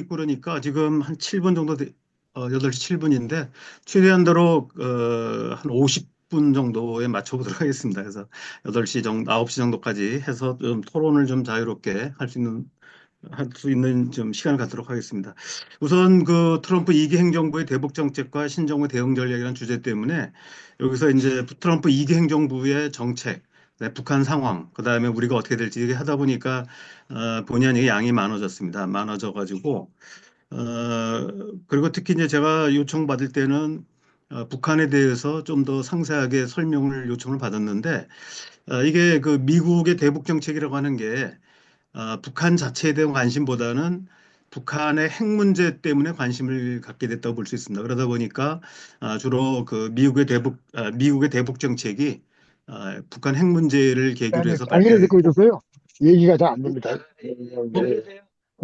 있고 그러니까 지금 한 7분 정도, 8시 7분인데, 최대한대로, 한 50분 정도에 맞춰보도록 하겠습니다. 그래서 8시 정도, 9시 정도까지 해서 좀 토론을 좀 자유롭게 할 수 있는 좀 시간을 갖도록 하겠습니다. 우선 그 트럼프 2기 행정부의 대북 정책과 신정부 대응 전략이라는 주제 때문에 여기서 이제 트럼프 2기 행정부의 정책, 그다음에 북한 상황, 그다음에 우리가 어떻게 될지 이렇게 하다 보니까 본의 아니게 양이 많아졌습니다. 많아져 가지고 그리고 특히 이제 제가 요청받을 때는 북한에 대해서 좀 더 상세하게 설명을 요청을 받았는데 이게 그 미국의 대북 정책이라고 하는 게 북한 자체에 대한 관심보다는 북한의 핵 문제 때문에 관심을 갖게 됐다고 볼 수 있습니다. 그러다 보니까 주로 그 미국의 대북 정책이 북한 핵 문제를 계기로 아니, 해서 강의를 발전했. 듣고 있었어요. 얘기가 잘 안 됩니다. 어?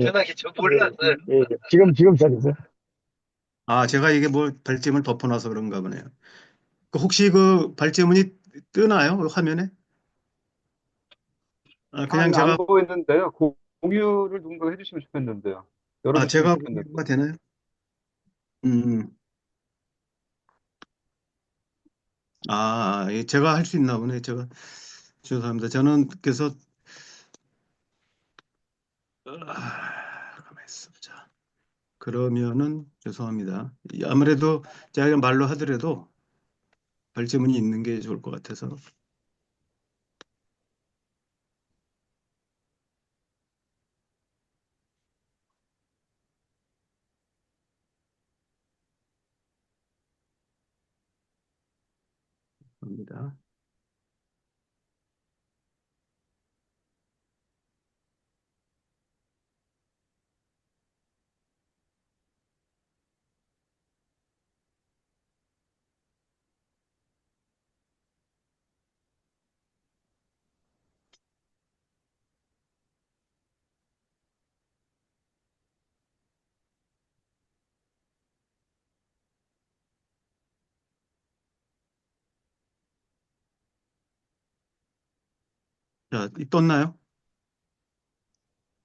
전화기 저 몰랐어요. 지금 시작했어요. 제가 이게 뭐 발제문을 덮어놔서 그런가 보네요. 혹시 그 발제문이 뜨나요? 화면에? 그냥 아니, 안 제가 보이는데요. 공유를 누군가 해주시면 좋겠는데요. 열어주시면 제가 좋겠는데. 공유가 되나요? 음, 제가 할 수 있나 보네. 제가 죄송합니다. 저는 그래서 가만히 있어보자. 그러면은 죄송합니다. 아무래도 제가 그냥 말로 하더라도 발제문이 있는 게 좋을 것 같아서 합니다. 자, 떴나요?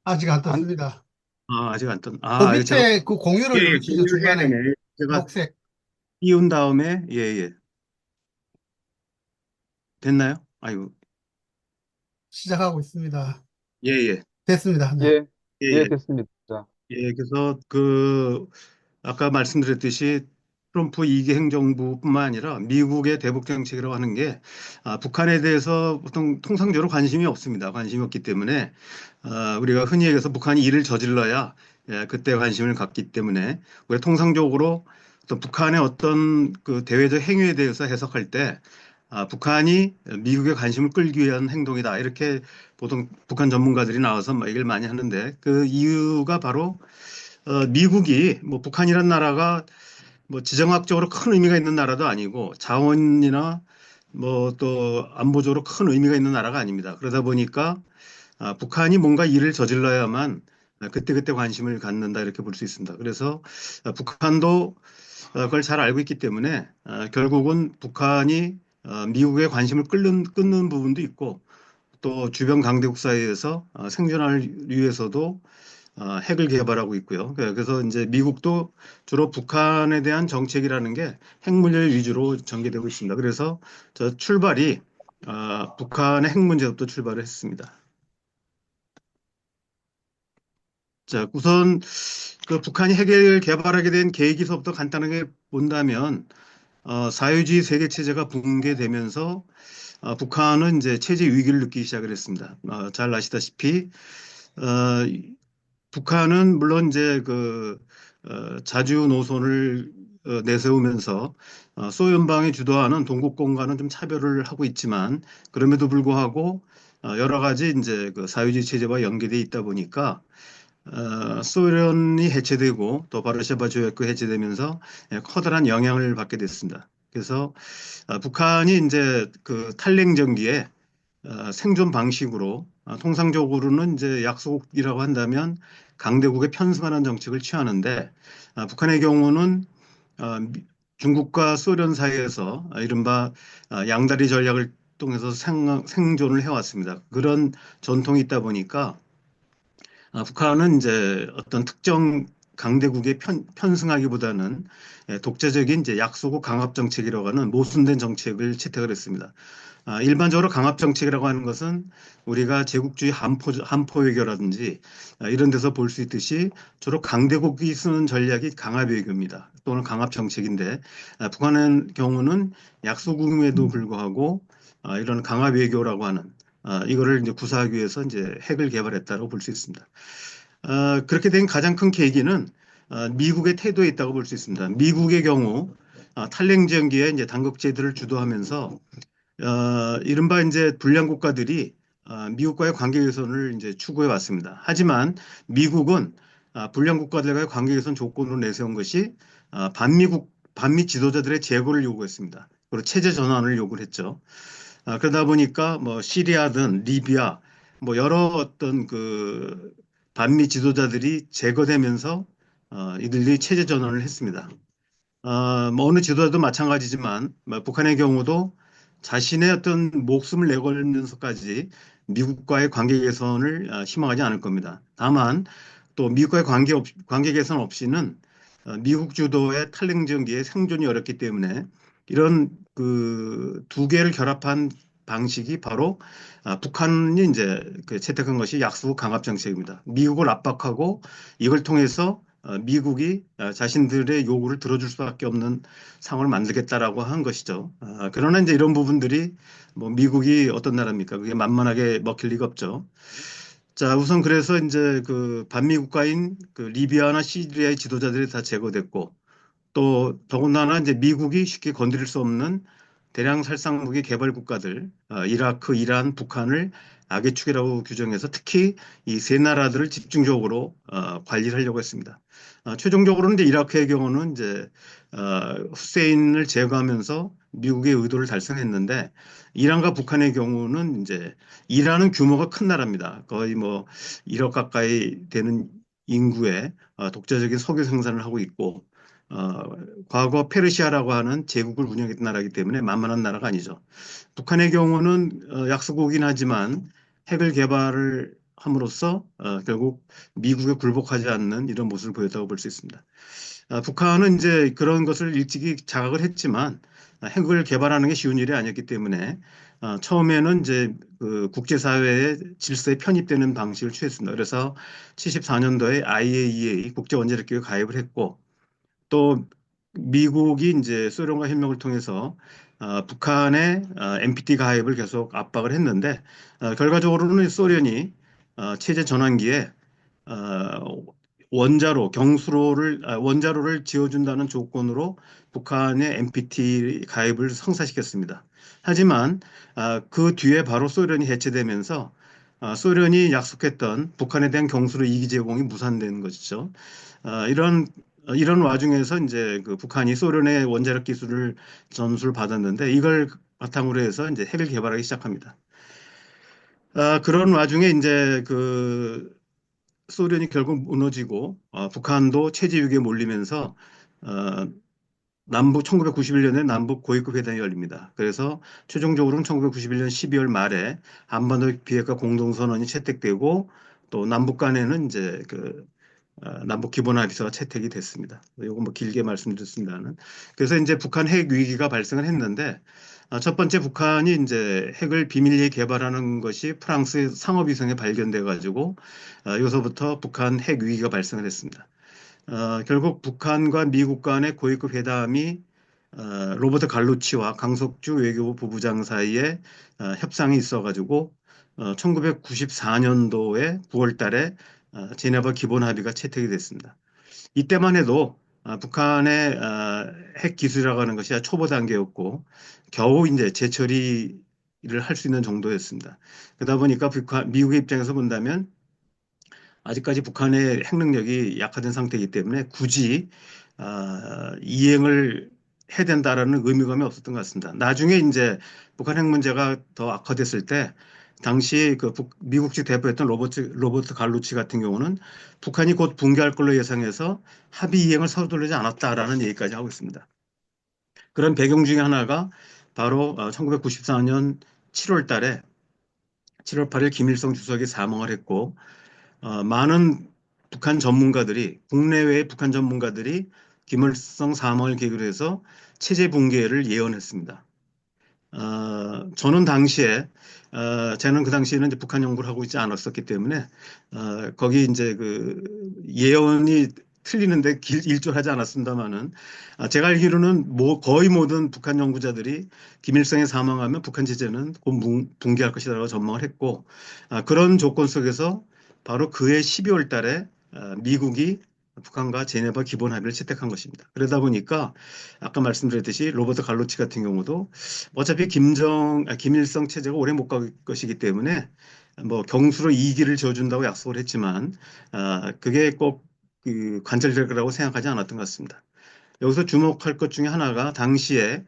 아직 안 안, 떴습니다. 아직 안 떴. 그 이거 제가 밑에 그 예, 공유를 예, 누르시죠. 공유를 해야 중간에 되네. 제가 녹색 띄운 다음에 예, 예. 됐나요? 아이고. 시작하고 있습니다. 예, 예. 됐습니다. 네. 예, 예, 예, 예. 됐습니다. 예, 그래서 아까 말씀드렸듯이 트럼프 2기 행정부뿐만 아니라 미국의 대북 정책이라고 하는 게 북한에 대해서 보통 통상적으로 관심이 없습니다. 관심이 없기 때문에 우리가 흔히 얘기해서 북한이 일을 저질러야 그때 관심을 갖기 때문에 우리가 통상적으로 어떤 북한의 어떤 그 대외적 행위에 대해서 해석할 때 북한이 미국의 관심을 끌기 위한 행동이다. 이렇게 보통 북한 전문가들이 나와서 막 얘기를 많이 하는데 그 이유가 바로 미국이 뭐 북한이란 나라가 뭐 지정학적으로 큰 의미가 있는 나라도 아니고 자원이나 뭐 또 안보적으로 큰 의미가 있는 나라가 아닙니다. 그러다 보니까 북한이 뭔가 일을 저질러야만 그때그때 관심을 갖는다 이렇게 볼 수 있습니다. 그래서 북한도 그걸 잘 알고 있기 때문에 결국은 북한이 미국의 관심을 끊는 부분도 있고 또 주변 강대국 사이에서 생존을 위해서도 핵을 개발하고 있고요. 그래서 이제 미국도 주로 북한에 대한 정책이라는 게 핵 문제 위주로 전개되고 있습니다. 그래서 저 출발이 북한의 핵 문제부터 출발을 했습니다. 자, 우선 그 북한이 핵을 개발하게 된 계기서부터 간단하게 본다면 사회주의 세계 체제가 붕괴되면서 북한은 이제 체제 위기를 느끼기 시작을 했습니다. 잘 아시다시피 어, 북한은 물론 이제 자주 노선을 내세우면서 소연방이 주도하는 동국공과는 좀 차별을 하고 있지만 그럼에도 불구하고 여러 가지 이제 그 사회주의 체제와 연계돼 있다 보니까 소련이 해체되고 또 바르샤바 조약도 해체되면서 커다란 영향을 받게 됐습니다. 그래서 북한이 이제 그 탈냉전기에 생존 방식으로 통상적으로는 이제 약속이라고 한다면 강대국에 편승하는 정책을 취하는데 북한의 경우는 중국과 소련 사이에서 이른바 양다리 전략을 통해서 생존을 해왔습니다. 그런 전통이 있다 보니까 북한은 이제 어떤 특정 강대국에 편승하기보다는 독자적인 이제 약소국 강압 정책이라고 하는 모순된 정책을 채택을 했습니다. 일반적으로 강압 정책이라고 하는 것은 우리가 제국주의 한포 외교라든지 이런 데서 볼 수 있듯이 주로 강대국이 쓰는 전략이 강압 외교입니다. 또는 강압 정책인데 북한의 경우는 약소국임에도 불구하고 이런 강압 외교라고 하는 이거를 이제 구사하기 위해서 이제 핵을 개발했다고 볼 수 있습니다. 그렇게 된 가장 큰 계기는 미국의 태도에 있다고 볼 수 있습니다. 미국의 경우 탈냉전기에 이제 단국제들을 주도하면서 이른바 이제 불량 국가들이 미국과의 관계 개선을 이제 추구해 왔습니다. 하지만 미국은 불량 국가들과의 관계 개선 조건으로 내세운 것이 반미 지도자들의 제거를 요구했습니다. 그리고 체제 전환을 요구를 했죠. 그러다 보니까 뭐 시리아든 리비아 뭐 여러 어떤 그 반미 지도자들이 제거되면서 이들이 체제 전환을 했습니다. 뭐 어느 지도자도 마찬가지지만 뭐 북한의 경우도 자신의 어떤 목숨을 내걸면서까지 미국과의 관계 개선을 희망하지 않을 겁니다. 다만 또 미국과의 관계 개선 없이는 미국 주도의 탈냉전기의 생존이 어렵기 때문에 이런 그 두 개를 결합한 방식이 바로 북한이 이제 그 채택한 것이 약소 강압 정책입니다. 미국을 압박하고 이걸 통해서 미국이 자신들의 요구를 들어줄 수밖에 없는 상황을 만들겠다라고 한 것이죠. 그러나 이제 이런 부분들이 뭐 미국이 어떤 나라입니까? 그게 만만하게 먹힐 리가 없죠. 자, 우선 그래서 이제 그 반미 국가인 그 리비아나 시리아의 지도자들이 다 제거됐고 또 더군다나 이제 미국이 쉽게 건드릴 수 없는 대량 살상 무기 개발 국가들, 이라크, 이란, 북한을 악의 축이라고 규정해서 특히 이 세 나라들을 집중적으로 관리를 하려고 했습니다. 최종적으로는 이제 이라크의 경우는 이제 후세인을 제거하면서 미국의 의도를 달성했는데 이란과 북한의 경우는 이제 이란은 규모가 큰 나라입니다. 거의 뭐 1억 가까이 되는 인구의 독자적인 석유 생산을 하고 있고 어, 과거 페르시아라고 하는 제국을 운영했던 나라이기 때문에 만만한 나라가 아니죠. 북한의 경우는 약소국이긴 하지만 핵을 개발을 함으로써 결국 미국에 굴복하지 않는 이런 모습을 보였다고 볼 수 있습니다. 북한은 이제 그런 것을 일찍이 자각을 했지만 핵을 개발하는 게 쉬운 일이 아니었기 때문에 처음에는 이제 그 국제사회의 질서에 편입되는 방식을 취했습니다. 그래서 74년도에 IAEA 국제원자력기구에 가입을 했고 또 미국이 이제 소련과 협력을 통해서 북한의 NPT 가입을 계속 압박을 했는데 결과적으로는 소련이 체제 전환기에 어, 원자로를 지어준다는 조건으로 북한의 NPT 가입을 성사시켰습니다. 하지만 그 뒤에 바로 소련이 해체되면서 소련이 약속했던 북한에 대한 경수로 이기 제공이 무산되는 것이죠. 이런 와중에서 이제 그 북한이 소련의 원자력 기술을 전수를 받았는데 이걸 바탕으로 해서 이제 핵을 개발하기 시작합니다. 그런 와중에 이제 그 소련이 결국 무너지고 북한도 체제 위기에 몰리면서 어, 남북 1991년에 남북 고위급 회담이 열립니다. 그래서 최종적으로는 1991년 12월 말에 한반도 비핵화 공동선언이 채택되고 또 남북 간에는 이제 그 남북 기본 합의서가 채택이 됐습니다. 이거 뭐 길게 말씀드렸습니다는. 그래서 이제 북한 핵 위기가 발생을 했는데 첫 번째 북한이 이제 핵을 비밀리에 개발하는 것이 프랑스 상업위성에 발견돼 가지고 여기서부터 북한 핵 위기가 발생을 했습니다. 결국 북한과 미국 간의 고위급 회담이 로버트 갈루치와 강석주 외교부 부부장 사이에 협상이 있어가지고 1994년도에 9월 달에 제네바 기본 합의가 채택이 됐습니다. 이때만 해도 북한의 핵 기술이라고 하는 것이 초보 단계였고 겨우 이제 재처리를 할 수 있는 정도였습니다. 그러다 보니까 미국의 입장에서 본다면 아직까지 북한의 핵 능력이 약화된 상태이기 때문에 굳이 이행을 해야 된다라는 의무감이 없었던 것 같습니다. 나중에 이제 북한 핵 문제가 더 악화됐을 때 당시 그 미국 측 대표였던 로버트 갈루치 같은 경우는 북한이 곧 붕괴할 걸로 예상해서 합의 이행을 서두르지 않았다라는 얘기까지 하고 있습니다. 그런 배경 중에 하나가 바로 1994년 7월 달에 7월 8일 김일성 주석이 사망을 했고 많은 북한 전문가들이, 국내외의 북한 전문가들이 김일성 사망을 계기로 해서 체제 붕괴를 예언했습니다. 저는 당시에, 저는 그 당시에는 이제 북한 연구를 하고 있지 않았었기 때문에, 거기 이제 그 예언이 틀리는데 일조하지 않았습니다만은, 제가 알기로는 거의 모든 북한 연구자들이 김일성이 사망하면 북한 체제는 곧 붕괴할 것이라고 전망을 했고, 그런 조건 속에서 바로 그해 12월 달에 미국이 북한과 제네바 기본 합의를 채택한 것입니다. 그러다 보니까 아까 말씀드렸듯이 로버트 갈로치 같은 경우도 어차피 김일성 체제가 오래 못 갈 것이기 때문에 뭐 경수로 2기를 지어준다고 약속을 했지만 그게 꼭 그 관철될 거라고 생각하지 않았던 것 같습니다. 여기서 주목할 것 중에 하나가 당시에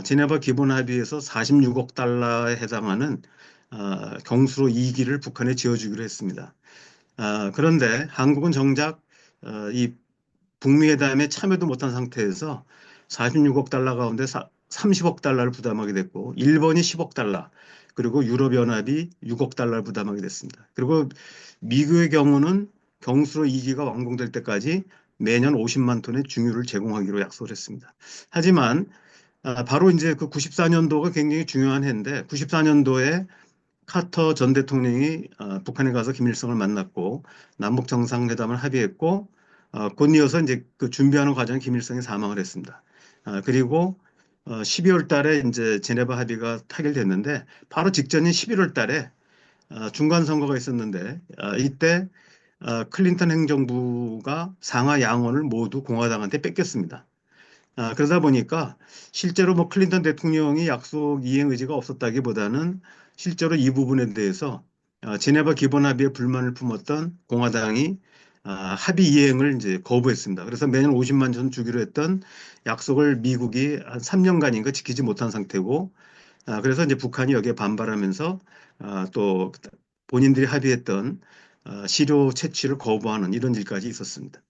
제네바 기본 합의에서 46억 달러에 해당하는 경수로 2기를 북한에 지어주기로 했습니다. 그런데 한국은 정작 이 북미 회담에 참여도 못한 상태에서 46억 달러 가운데 30억 달러를 부담하게 됐고 일본이 10억 달러 그리고 유럽연합이 6억 달러를 부담하게 됐습니다. 그리고 미국의 경우는 경수로 2기가 완공될 때까지 매년 50만 톤의 중유를 제공하기로 약속을 했습니다. 하지만 바로 이제 그 94년도가 굉장히 중요한 해인데 94년도에 카터 전 대통령이 북한에 가서 김일성을 만났고 남북 정상회담을 합의했고 곧 이어서 이제 그 준비하는 과정에 김일성이 사망을 했습니다. 그리고 12월 달에 이제 제네바 합의가 타결됐는데 바로 직전인 11월 달에 중간 선거가 있었는데 이때 클린턴 행정부가 상하 양원을 모두 공화당한테 뺏겼습니다. 그러다 보니까 실제로 뭐 클린턴 대통령이 약속 이행 의지가 없었다기보다는 실제로 이 부분에 대해서 제네바 기본 합의에 불만을 품었던 공화당이 합의 이행을 이제 거부했습니다. 그래서 매년 50만 전 주기로 했던 약속을 미국이 한 3년간인가 지키지 못한 상태고, 그래서 이제 북한이 여기에 반발하면서 또 본인들이 합의했던 시료 채취를 거부하는 이런 일까지 있었습니다.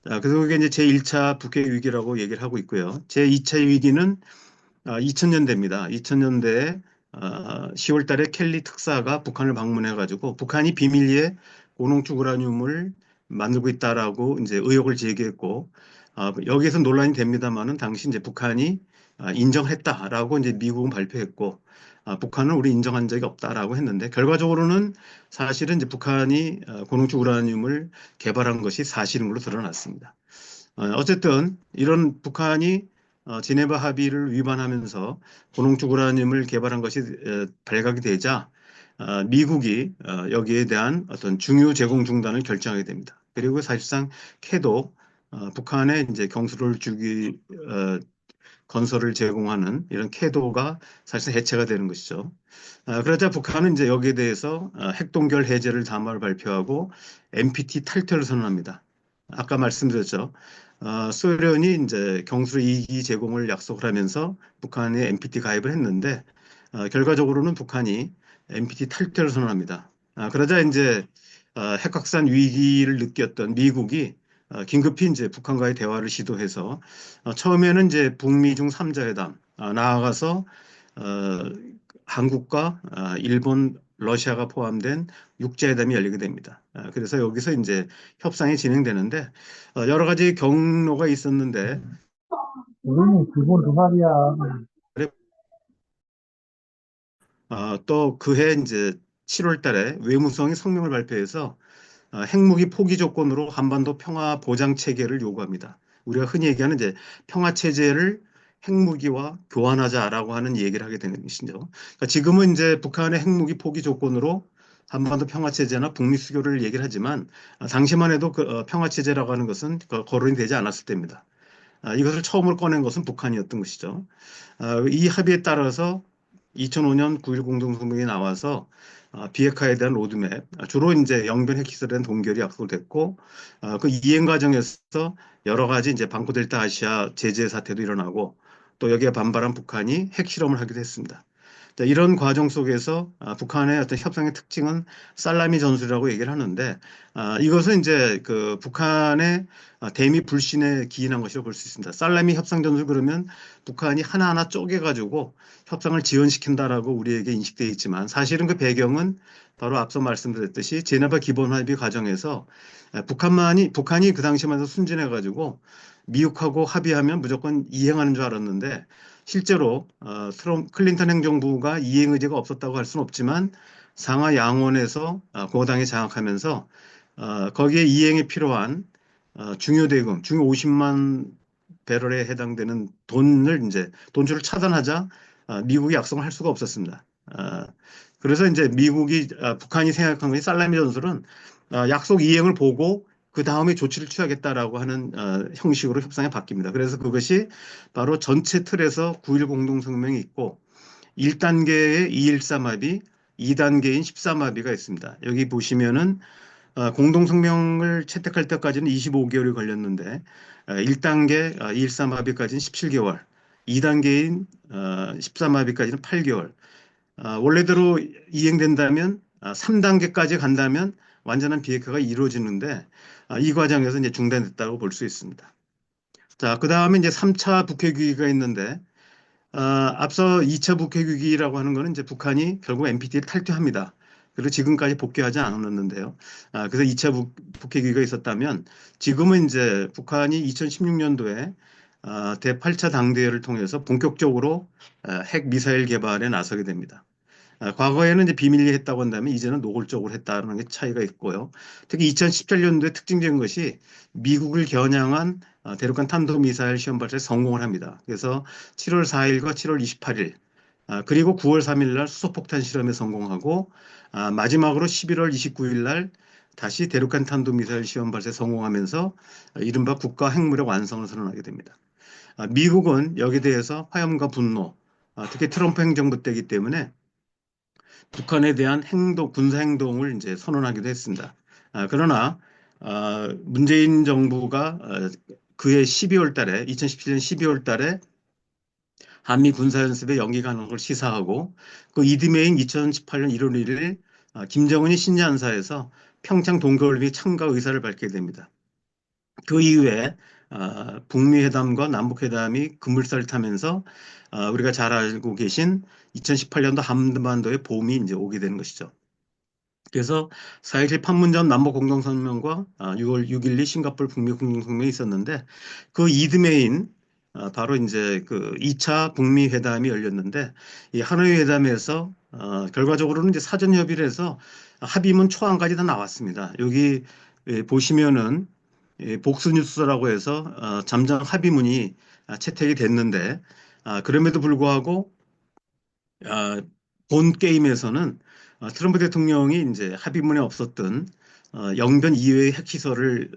그래서 그게 이제 제1차 북핵 위기라고 얘기를 하고 있고요. 제2차 위기는 2000년대입니다. 2000년대에 10월 달에 켈리 특사가 북한을 방문해가지고 북한이 비밀리에 고농축 우라늄을 만들고 있다라고 이제 의혹을 제기했고, 여기에서 논란이 됩니다만은 당시 이제 북한이 인정했다라고 이제 미국은 발표했고, 북한은 우리 인정한 적이 없다라고 했는데 결과적으로는 사실은 이제 북한이 고농축 우라늄을 개발한 것이 사실인 걸로 드러났습니다. 어쨌든 이런 북한이 지네바 합의를 위반하면서 고농축 우라늄을 개발한 것이 발각이 되자 미국이 여기에 대한 어떤 중유 제공 중단을 결정하게 됩니다. 그리고 사실상 캐도 북한에 이제 경수를 주기 건설을 제공하는 이런 캐도가 사실상 해체가 되는 것이죠. 그러자 북한은 이제 여기에 대해서 핵동결 해제를 담화를 발표하고 NPT 탈퇴를 선언합니다. 아까 말씀드렸죠. 소련이 이제 경수로 2기 제공을 약속을 하면서 북한에 NPT 가입을 했는데 결과적으로는 북한이 NPT 탈퇴를 선언합니다. 그러자 이제 핵확산 위기를 느꼈던 미국이 긴급히 이제 북한과의 대화를 시도해서 처음에는 이제 북미 중 3자 회담 나아가서 한국과 일본, 러시아가 포함된 육자회담이 열리게 됩니다. 그래서 여기서 이제 협상이 진행되는데 여러 가지 경로가 있었는데 우리는 기본 동아리야. 또 그해 이제 7월 달에 외무성이 성명을 발표해서 핵무기 포기 조건으로 한반도 평화 보장 체계를 요구합니다. 우리가 흔히 얘기하는 이제 평화 체제를 핵무기와 교환하자라고 하는 얘기를 하게 되는 것이죠. 그러니까 지금은 이제 북한의 핵무기 포기 조건으로 한반도 평화 체제나 북미 수교를 얘기를 하지만 당시만 해도 그 평화 체제라고 하는 것은 거론이 되지 않았을 때입니다. 이것을 처음으로 꺼낸 것은 북한이었던 것이죠. 이 합의에 따라서 2005년 9.1 공동성명이 나와서 비핵화에 대한 로드맵, 주로 이제 영변 핵시설에 대한 동결이 약속됐고, 그 이행 과정에서 여러 가지 이제 방코델타 아시아 제재 사태도 일어나고, 또 여기에 반발한 북한이 핵실험을 하기도 했습니다. 자, 이런 과정 속에서 북한의 어떤 협상의 특징은 살라미 전술이라고 얘기를 하는데 이것은 이제 그 북한의 대미 불신에 기인한 것이라고 볼 수 있습니다. 살라미 협상 전술 그러면 북한이 하나하나 쪼개가지고 협상을 지연시킨다라고 우리에게 인식되어 있지만 사실은 그 배경은 바로 앞서 말씀드렸듯이 제네바 기본 합의 과정에서 북한이 그 당시만 해도 순진해가지고 미국하고 합의하면 무조건 이행하는 줄 알았는데 실제로 클린턴 행정부가 이행 의지가 없었다고 할 수는 없지만 상하 양원에서 고당에 장악하면서 거기에 이행에 필요한 중요 대금, 중요 50만 배럴에 해당되는 돈줄을 차단하자 미국이 약속을 할 수가 없었습니다. 그래서 이제 북한이 생각한 것이 살라미 전술은 약속 이행을 보고 그 다음에 조치를 취하겠다라고 하는 형식으로 협상이 바뀝니다. 그래서 그것이 바로 전체 틀에서 9.1 공동성명이 있고 1단계의 2.13 합의, 2단계인 13 합의가 있습니다. 여기 보시면은 공동성명을 채택할 때까지는 25개월이 걸렸는데 1단계 2.13 합의까지는 17개월, 2단계인 13 합의까지는 8개월, 원래대로 이행된다면 3단계까지 간다면 완전한 비핵화가 이루어지는데 이 과정에서 이제 중단됐다고 볼 수 있습니다. 자, 그 다음에 이제 3차 북핵위기가 있는데 앞서 2차 북핵위기라고 하는 거는 이제 북한이 결국 NPT를 탈퇴합니다. 그리고 지금까지 복귀하지 않았는데요. 그래서 2차 북핵위기가 있었다면 지금은 이제 북한이 2016년도에 대8차 당대회를 통해서 본격적으로 핵 미사일 개발에 나서게 됩니다. 과거에는 이제 비밀리에 했다고 한다면 이제는 노골적으로 했다는 게 차이가 있고요. 특히 2017년도에 특징적인 것이 미국을 겨냥한 대륙간 탄도미사일 시험 발사에 성공을 합니다. 그래서 7월 4일과 7월 28일 그리고 9월 3일 날 수소폭탄 실험에 성공하고 마지막으로 11월 29일 날 다시 대륙간 탄도미사일 시험 발사에 성공하면서 이른바 국가 핵무력 완성을 선언하게 됩니다. 미국은 여기에 대해서 화염과 분노, 특히 트럼프 행정부 때이기 때문에 북한에 대한 군사 행동을 이제 선언하기도 했습니다. 그러나 문재인 정부가 그해 12월 달에 2017년 12월 달에 한미 군사연습에 연기 가는 걸 시사하고 그 이듬해인 2018년 1월 1일 김정은이 신년사에서 평창 동계올림픽 참가 의사를 밝히게 됩니다. 그 이후에 북미 회담과 남북 회담이 급물살을 타면서 우리가 잘 알고 계신 2018년도 한반도의 봄이 이제 오게 되는 것이죠. 그래서 4.27 판문점 남북 공동성명과 6월 6.12 싱가포르 북미 공동성명이 있었는데 그 이듬해인 바로 이제 그 2차 북미 회담이 열렸는데 이 하노이 회담에서 결과적으로는 이제 사전 협의를 해서 합의문 초안까지 다 나왔습니다. 여기 보시면은 복수뉴스라고 해서 잠정 합의문이 채택이 됐는데 그럼에도 불구하고 본 게임에서는 트럼프 대통령이 이제 합의문에 없었던 영변 이외의 핵시설을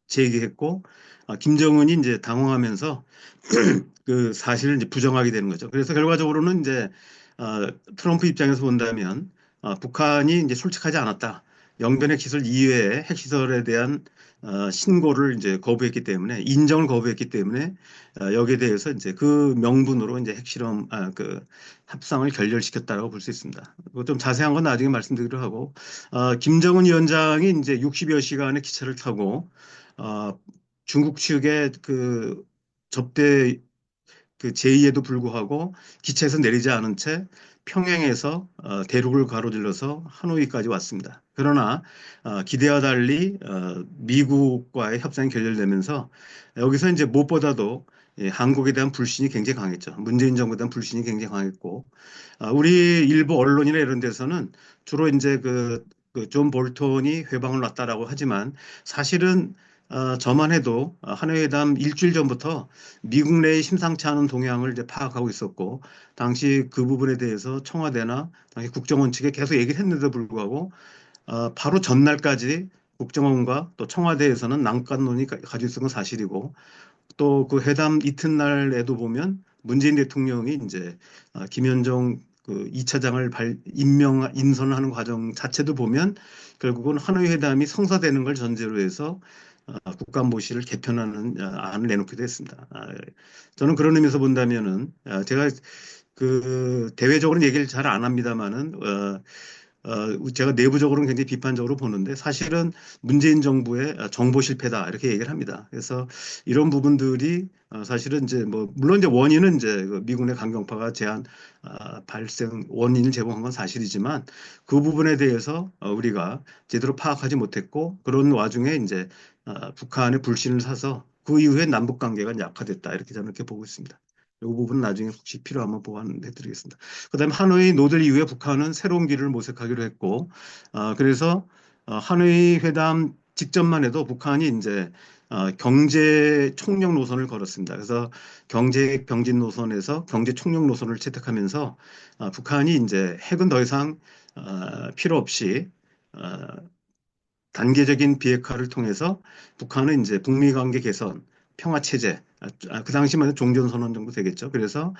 제기했고 김정은이 이제 당황하면서 그 사실을 이제 부정하게 되는 거죠. 그래서 결과적으로는 이제 트럼프 입장에서 본다면 북한이 이제 솔직하지 않았다. 영변 핵시설 이외의 핵시설에 대한 신고를 이제 거부했기 때문에 인정을 거부했기 때문에 여기에 대해서 이제 그 명분으로 이제 핵실험 그 합상을 결렬시켰다고 볼 수 있습니다. 좀 자세한 건 나중에 말씀드리도록 하고 김정은 위원장이 이제 60여 시간의 기차를 타고 중국 측의 그 접대 그 제의에도 불구하고 기차에서 내리지 않은 채 평양에서 대륙을 가로질러서 하노이까지 왔습니다. 그러나 기대와 달리 미국과의 협상이 결렬되면서 여기서 이제 무엇보다도 한국에 대한 불신이 굉장히 강했죠. 문재인 정부에 대한 불신이 굉장히 강했고 우리 일부 언론이나 이런 데서는 주로 이제 그존 볼턴이 회방을 놨다라고 하지만 사실은 저만 해도 한해회담 일주일 전부터 미국 내에 심상치 않은 동향을 이제 파악하고 있었고, 당시 그 부분에 대해서 청와대나 당시 국정원 측에 계속 얘기를 했는데도 불구하고, 바로 전날까지 국정원과 또 청와대에서는 난간론이 가지고 있었던 건 사실이고, 또 그 회담 이튿날에도 보면 문재인 대통령이 이제 김현정 그 2차장을 인선하는 과정 자체도 보면 결국은 하노이 회담이 성사되는 걸 전제로 해서 국가안보실을 개편하는 안을 내놓기도 했습니다. 저는 그런 의미에서 본다면은 제가 그 대외적으로는 얘기를 잘 안 합니다만은 제가 내부적으로는 굉장히 비판적으로 보는데 사실은 문재인 정부의 정보 실패다 이렇게 얘기를 합니다. 그래서 이런 부분들이 사실은 이제 뭐 물론 이제 원인은 이제 그 미군의 강경파가 발생 원인을 제공한 건 사실이지만 그 부분에 대해서 우리가 제대로 파악하지 못했고 그런 와중에 이제 북한의 불신을 사서 그 이후에 남북 관계가 약화됐다 이렇게 저는 이렇게 보고 있습니다. 이 부분은 나중에 혹시 필요하면 보완해 드리겠습니다. 그다음에 하노이 노델 이후에 북한은 새로운 길을 모색하기로 했고, 그래서 하노이 회담 직전만 해도 북한이 이제 경제 총력 노선을 걸었습니다. 그래서 경제 병진 노선에서 경제 총력 노선을 채택하면서 북한이 이제 핵은 더 이상 필요 없이 어, 단계적인 비핵화를 통해서 북한은 이제 북미 관계 개선, 평화 체제, 그 당시만 해도 종전선언 정도 되겠죠. 그래서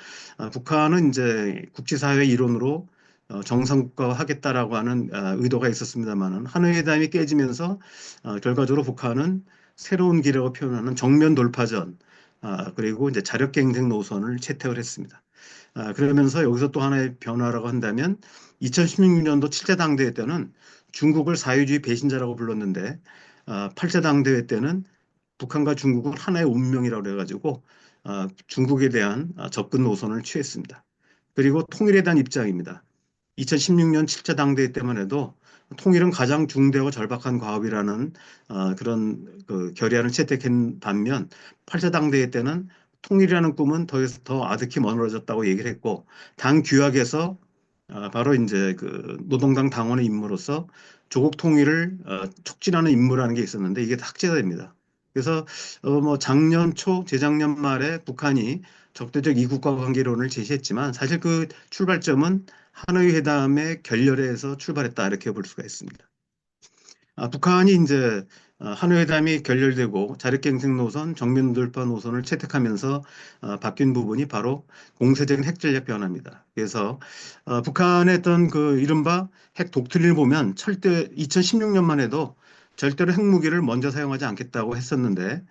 북한은 이제 국제사회 이론으로 정상국가화 하겠다라고 하는 의도가 있었습니다만은 하노이 회담이 깨지면서 결과적으로 북한은 새로운 길이라고 표현하는 정면 돌파전, 그리고 이제 자력 경쟁 노선을 채택을 했습니다. 그러면서 여기서 또 하나의 변화라고 한다면 2016년도 7차 당대회 때는 중국을 사회주의 배신자라고 불렀는데 8차 당대회 때는 북한과 중국은 하나의 운명이라고 해가지고 중국에 대한 접근 노선을 취했습니다. 그리고 통일에 대한 입장입니다. 2016년 7차 당대회 때만 해도 통일은 가장 중대하고 절박한 과업이라는 그런 그 결의안을 채택한 반면 8차 당대회 때는 통일이라는 꿈은 더 아득히 멀어졌다고 얘기를 했고 당 규약에서 바로 이제 그 노동당 당원의 임무로서 조국 통일을 촉진하는 임무라는 게 있었는데 이게 삭제가 됩니다. 그래서 뭐 작년 초, 재작년 말에 북한이 적대적 이국가 관계론을 제시했지만 사실 그 출발점은 하노이 회담의 결렬에서 출발했다 이렇게 볼 수가 있습니다. 북한이 이제 하노이 회담이 결렬되고 자력갱생 노선, 정면 돌파 노선을 채택하면서 바뀐 부분이 바로 공세적인 핵 전략 변화입니다. 그래서 북한의 어떤 그 이른바 핵 독트린을 보면 철대 2016년만 해도 절대로 핵무기를 먼저 사용하지 않겠다고 했었는데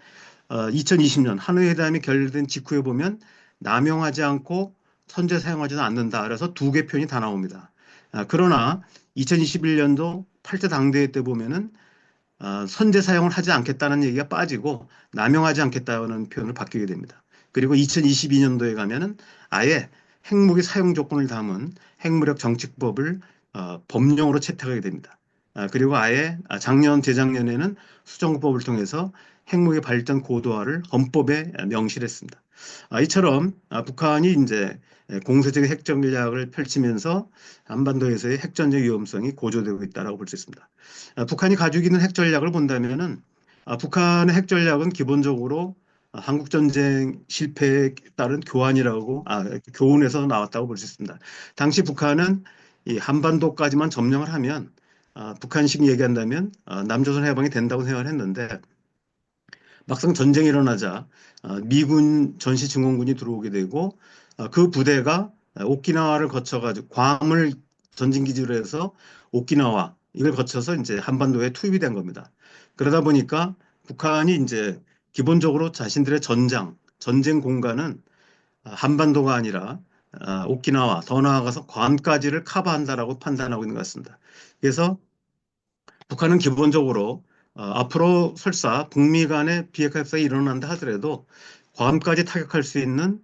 2020년 하노이 회담이 결렬된 직후에 보면 남용하지 않고 선제 사용하지는 않는다. 그래서 두 개 표현이 다 나옵니다. 그러나 2021년도 8차 당대회 때 보면은 선제 사용을 하지 않겠다는 얘기가 빠지고 남용하지 않겠다는 표현을 바뀌게 됩니다. 그리고 2022년도에 가면은 아예 핵무기 사용 조건을 담은 핵무력 정칙법을 법령으로 채택하게 됩니다. 그리고 아예 작년, 재작년에는 수정법을 통해서 핵무기 발전 고도화를 헌법에 명시했습니다. 이처럼 북한이 이제 공세적인 핵 전략을 펼치면서 한반도에서의 핵전쟁 위험성이 고조되고 있다고 볼 수 있습니다. 북한이 가지고 있는 핵 전략을 본다면은 북한의 핵 전략은 기본적으로 한국 전쟁 실패에 따른 교훈에서 나왔다고 볼 수 있습니다. 당시 북한은 이 한반도까지만 점령을 하면 북한식 얘기한다면 남조선 해방이 된다고 생각을 했는데 막상 전쟁이 일어나자 미군 전시 증원군이 들어오게 되고 그 부대가 오키나와를 거쳐가지고 괌을 전진기지로 해서 오키나와 이걸 거쳐서 이제 한반도에 투입이 된 겁니다. 그러다 보니까 북한이 이제 기본적으로 자신들의 전쟁 공간은 한반도가 아니라 오키나와 더 나아가서 괌까지를 커버한다라고 판단하고 있는 것 같습니다. 그래서 북한은 기본적으로 앞으로 설사 북미 간의 비핵화 협상이 일어난다 하더라도 괌까지 타격할 수 있는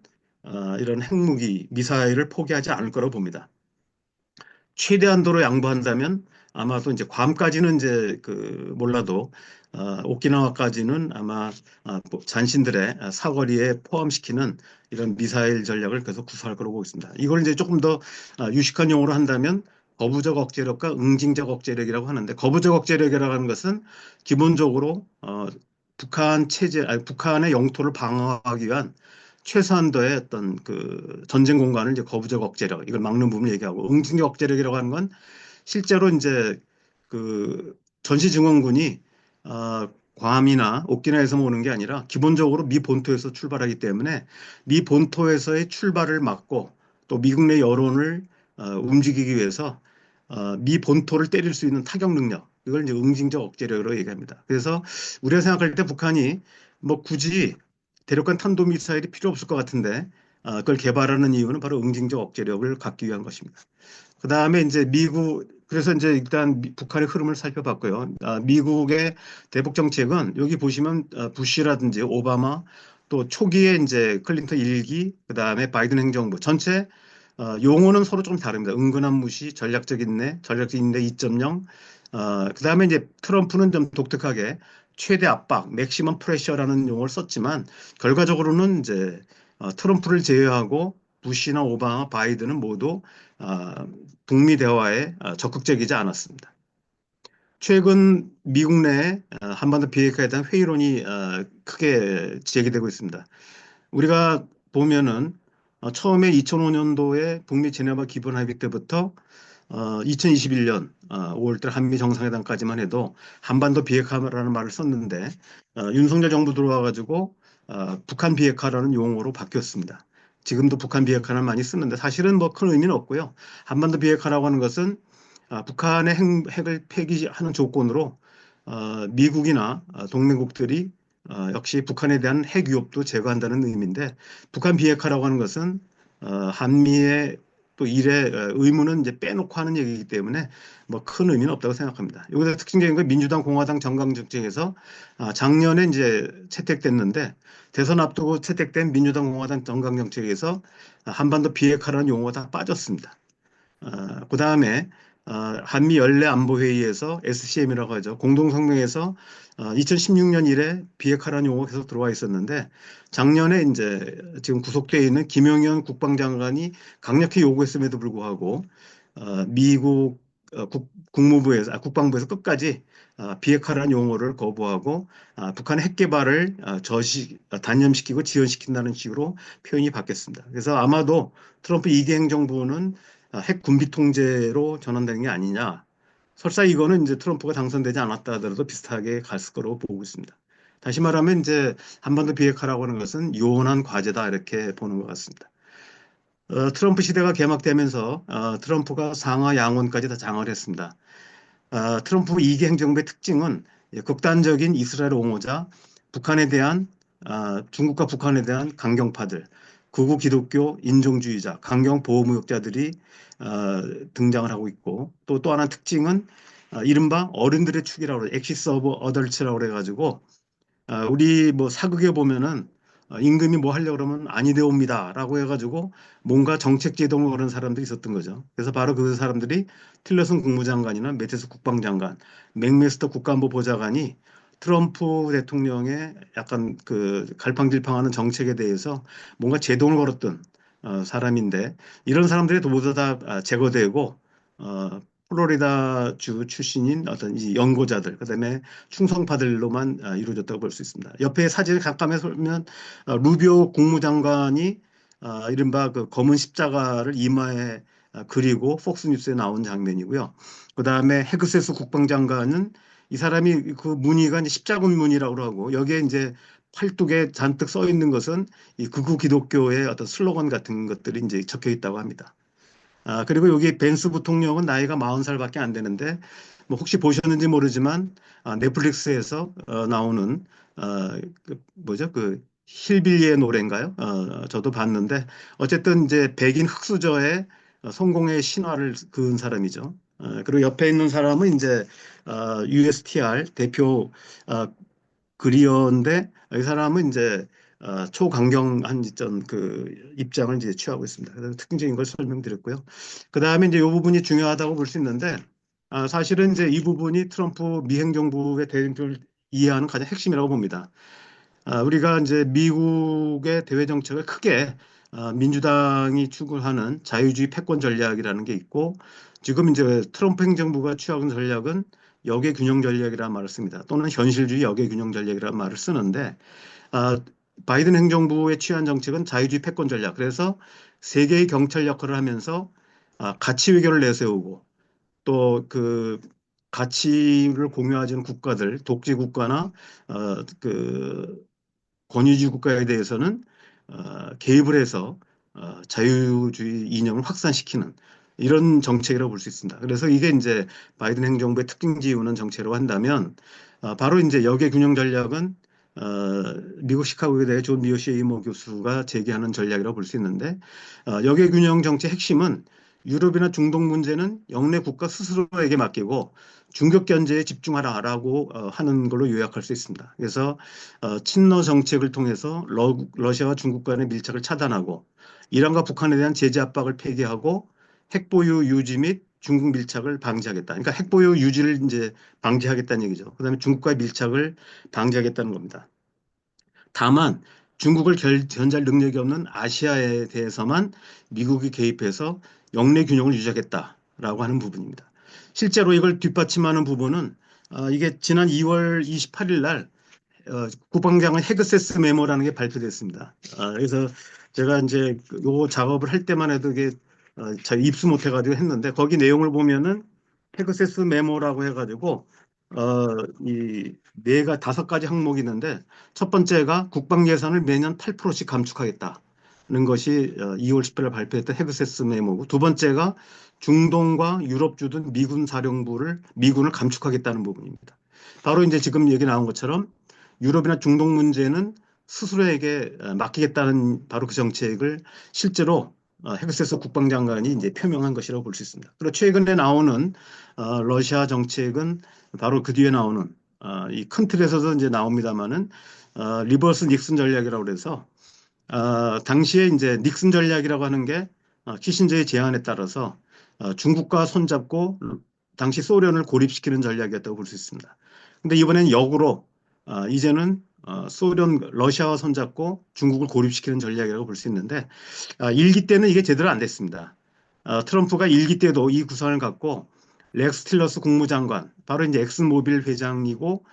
이런 핵무기, 미사일을 포기하지 않을 거라고 봅니다. 최대한도로 양보한다면 아마도 이제 괌까지는 이제 그 몰라도 오키나와까지는 아마 뭐 잔신들의 사거리에 포함시키는 이런 미사일 전략을 계속 구사할 거라고 보고 있습니다. 이걸 이제 조금 더 유식한 용어로 한다면 거부적 억제력과 응징적 억제력이라고 하는데 거부적 억제력이라고 하는 것은 기본적으로 북한의 영토를 방어하기 위한 최소한도의 어떤 그 전쟁 공간을 이제 거부적 억제력 이걸 막는 부분을 얘기하고 응징적 억제력이라고 하는 건 실제로 이제 그 전시증원군이 괌이나 오키나와에서 오는 게 아니라 기본적으로 미 본토에서 출발하기 때문에 미 본토에서의 출발을 막고 또 미국 내 여론을 움직이기 위해서 미 본토를 때릴 수 있는 타격 능력 이걸 이제 응징적 억제력으로 얘기합니다. 그래서 우리가 생각할 때 북한이 뭐 굳이 대륙간 탄도미사일이 필요 없을 것 같은데 그걸 개발하는 이유는 바로 응징적 억제력을 갖기 위한 것입니다. 그 다음에 이제 미국 그래서 이제 일단 북한의 흐름을 살펴봤고요. 미국의 대북 정책은 여기 보시면 부시라든지 오바마 또 초기에 이제 클린턴 1기, 그다음에 바이든 행정부 전체 용어는 서로 좀 다릅니다. 은근한 무시, 전략적 인내, 전략적 인내 2.0. 그다음에 이제 트럼프는 좀 독특하게 최대 압박, 맥시멈 프레셔라는 용어를 썼지만 결과적으로는 이제 트럼프를 제외하고 부시나 오바마, 바이든은 모두 어, 북미 대화에 적극적이지 않았습니다. 최근 미국 내 한반도 비핵화에 대한 회의론이 크게 제기되고 있습니다. 우리가 보면은 처음에 2005년도에 북미 제네바 기본 합의 때부터 2021년 5월달 한미 정상회담까지만 해도 한반도 비핵화라는 말을 썼는데 윤석열 정부 들어와가지고 북한 비핵화라는 용어로 바뀌었습니다. 지금도 북한 비핵화는 많이 쓰는데 사실은 뭐 큰 의미는 없고요. 한반도 비핵화라고 하는 것은 북한의 핵을 폐기하는 조건으로 미국이나 동맹국들이 역시 북한에 대한 핵 위협도 제거한다는 의미인데 북한 비핵화라고 하는 것은 한미의 또 일의 의무는 이제 빼놓고 하는 얘기이기 때문에 뭐 큰 의미는 없다고 생각합니다. 여기서 특징적인 건 민주당 공화당 정강 정책에서 작년에 이제 채택됐는데 대선 앞두고 채택된 민주당 공화당 정강 정책에서 한반도 비핵화라는 용어가 다 빠졌습니다. 그 다음에 한미 연례 안보회의에서 SCM이라고 하죠. 공동성명에서 2016년 이래 비핵화라는 용어가 계속 들어와 있었는데 작년에 이제 지금 구속되어 있는 김영현 국방장관이 강력히 요구했음에도 불구하고 미국 국무부에서 국방부에서 끝까지 비핵화라는 용어를 거부하고 북한의 핵 개발을 단념시키고 지연시킨다는 식으로 표현이 바뀌었습니다. 그래서 아마도 트럼프 2기 행정부는 핵 군비 통제로 전환되는 게 아니냐. 설사 이거는 이제 트럼프가 당선되지 않았다 하더라도 비슷하게 갔을 거라고 보고 있습니다. 다시 말하면 이제 한반도 비핵화라고 하는 것은 요원한 과제다 이렇게 보는 것 같습니다. 트럼프 시대가 개막되면서 트럼프가 상하 양원까지 다 장을 했습니다. 트럼프 2기 행정부의 특징은 극단적인 이스라엘 옹호자, 북한에 대한 중국과 북한에 대한 강경파들, 극우 기독교 인종주의자, 강경 보호무역자들이 등장을 하고 있고 또 하나 특징은 이른바 어른들의 축이라고 그래요. 엑시스 오브 어덜츠라고 그래가지고 우리 뭐 사극에 보면은 임금이 뭐 하려고 그러면 아니 되옵니다라고 해가지고 뭔가 정책 제동을 거는 사람들이 있었던 거죠. 그래서 바로 그 사람들이 틸러슨 국무장관이나 매티스 국방장관, 맥메스터 국가안보 보좌관이 트럼프 대통령의 약간 그 갈팡질팡하는 정책에 대해서 뭔가 제동을 걸었던 사람인데 이런 사람들이 모두 다 제거되고 플로리다 주 출신인 어떤 이 연고자들, 그다음에 충성파들로만 이루어졌다고 볼 수 있습니다. 옆에 사진을 잠깐만 보면 루비오 국무장관이 이른바 그 검은 십자가를 이마에 그리고 폭스뉴스에 나온 장면이고요. 그다음에 헤그세스 국방장관은 이 사람이 그 무늬가 이제 십자군 무늬라고 하고 여기에 이제 팔뚝에 잔뜩 써 있는 것은 이 극우 기독교의 어떤 슬로건 같은 것들이 이제 적혀 있다고 합니다. 그리고 여기 벤스 부통령은 나이가 40살밖에 안 되는데, 뭐 혹시 보셨는지 모르지만, 넷플릭스에서 나오는, 뭐죠? 그, 힐빌리의 노래인가요? 저도 봤는데, 어쨌든 이제 백인 흑수저의 성공의 신화를 그은 사람이죠. 그리고 옆에 있는 사람은 이제, USTR 대표, 그리어인데, 이 사람은 이제, 초강경한 그 입장을 이제 취하고 있습니다. 그래서 특징적인 걸 설명드렸고요. 그 다음에 이제 이 부분이 중요하다고 볼 수 있는데, 사실은 이제 이 부분이 트럼프 미 행정부의 대응을 이해하는 가장 핵심이라고 봅니다. 우리가 이제 미국의 대외 정책을 크게 민주당이 추구하는 자유주의 패권 전략이라는 게 있고, 지금 이제 트럼프 행정부가 취하는 전략은 역의 균형 전략이라는 말을 씁니다. 또는 현실주의 역의 균형 전략이라는 말을 쓰는데, 아, 바이든 행정부의 취한 정책은 자유주의 패권 전략. 그래서 세계의 경찰 역할을 하면서 가치 외교를 내세우고 또 그 가치를 공유하는 국가들, 독재 국가나 그 권위주의 국가에 대해서는 개입을 해서 자유주의 이념을 확산시키는 이런 정책이라고 볼 수 있습니다. 그래서 이게 이제 바이든 행정부의 특징 지우는 정책이라고 한다면 바로 이제 역의 균형 전략은 어, 미국 시카고에 대해 존 미오시 이모 교수가 제기하는 전략이라고 볼 수 있는데 역의 균형 정책 핵심은 유럽이나 중동 문제는 영내 국가 스스로에게 맡기고 중국 견제에 집중하라라고 하는 걸로 요약할 수 있습니다. 그래서 친러 정책을 통해서 러시아와 중국 간의 밀착을 차단하고 이란과 북한에 대한 제재 압박을 폐기하고 핵보유 유지 및 중국 밀착을 방지하겠다. 그러니까 핵보유 유지를 이제 방지하겠다는 얘기죠. 그다음에 중국과의 밀착을 방지하겠다는 겁니다. 다만 중국을 견제할 능력이 없는 아시아에 대해서만 미국이 개입해서 영내 균형을 유지하겠다라고 하는 부분입니다. 실제로 이걸 뒷받침하는 부분은 이게 지난 2월 28일 날 국방장관 헤그세스 메모라는 게 발표됐습니다. 그래서 제가 이제 요 작업을 할 때만 해도 이게 잘 입수 못 해가지고 했는데 거기 내용을 보면은 헤그세스 메모라고 해가지고 이 네가 5가지 항목이 있는데 첫 번째가 국방 예산을 매년 8%씩 감축하겠다는 것이 2월 10일 발표했던 헤그세스 메모고 두 번째가 중동과 유럽 주둔 미군을 감축하겠다는 부분입니다. 바로 이제 지금 얘기 나온 것처럼 유럽이나 중동 문제는 스스로에게 맡기겠다는 바로 그 정책을 실제로 헤그세스 국방장관이 이제 표명한 것이라고 볼 수 있습니다. 그리고 최근에 나오는 러시아 정책은 바로 그 뒤에 나오는 이 큰 틀에서도 이제 나옵니다만은 리버스 닉슨 전략이라고 그래서 당시에 이제 닉슨 전략이라고 하는 게 키신저의 제안에 따라서 중국과 손잡고 당시 소련을 고립시키는 전략이었다고 볼 수 있습니다. 근데 이번엔 역으로 이제는 러시아와 손잡고 중국을 고립시키는 전략이라고 볼 수 있는데 1기 때는 이게 제대로 안 됐습니다. 트럼프가 1기 때도 이 구상을 갖고 렉스 틸러스 국무장관, 바로 이제 엑슨모빌 회장이고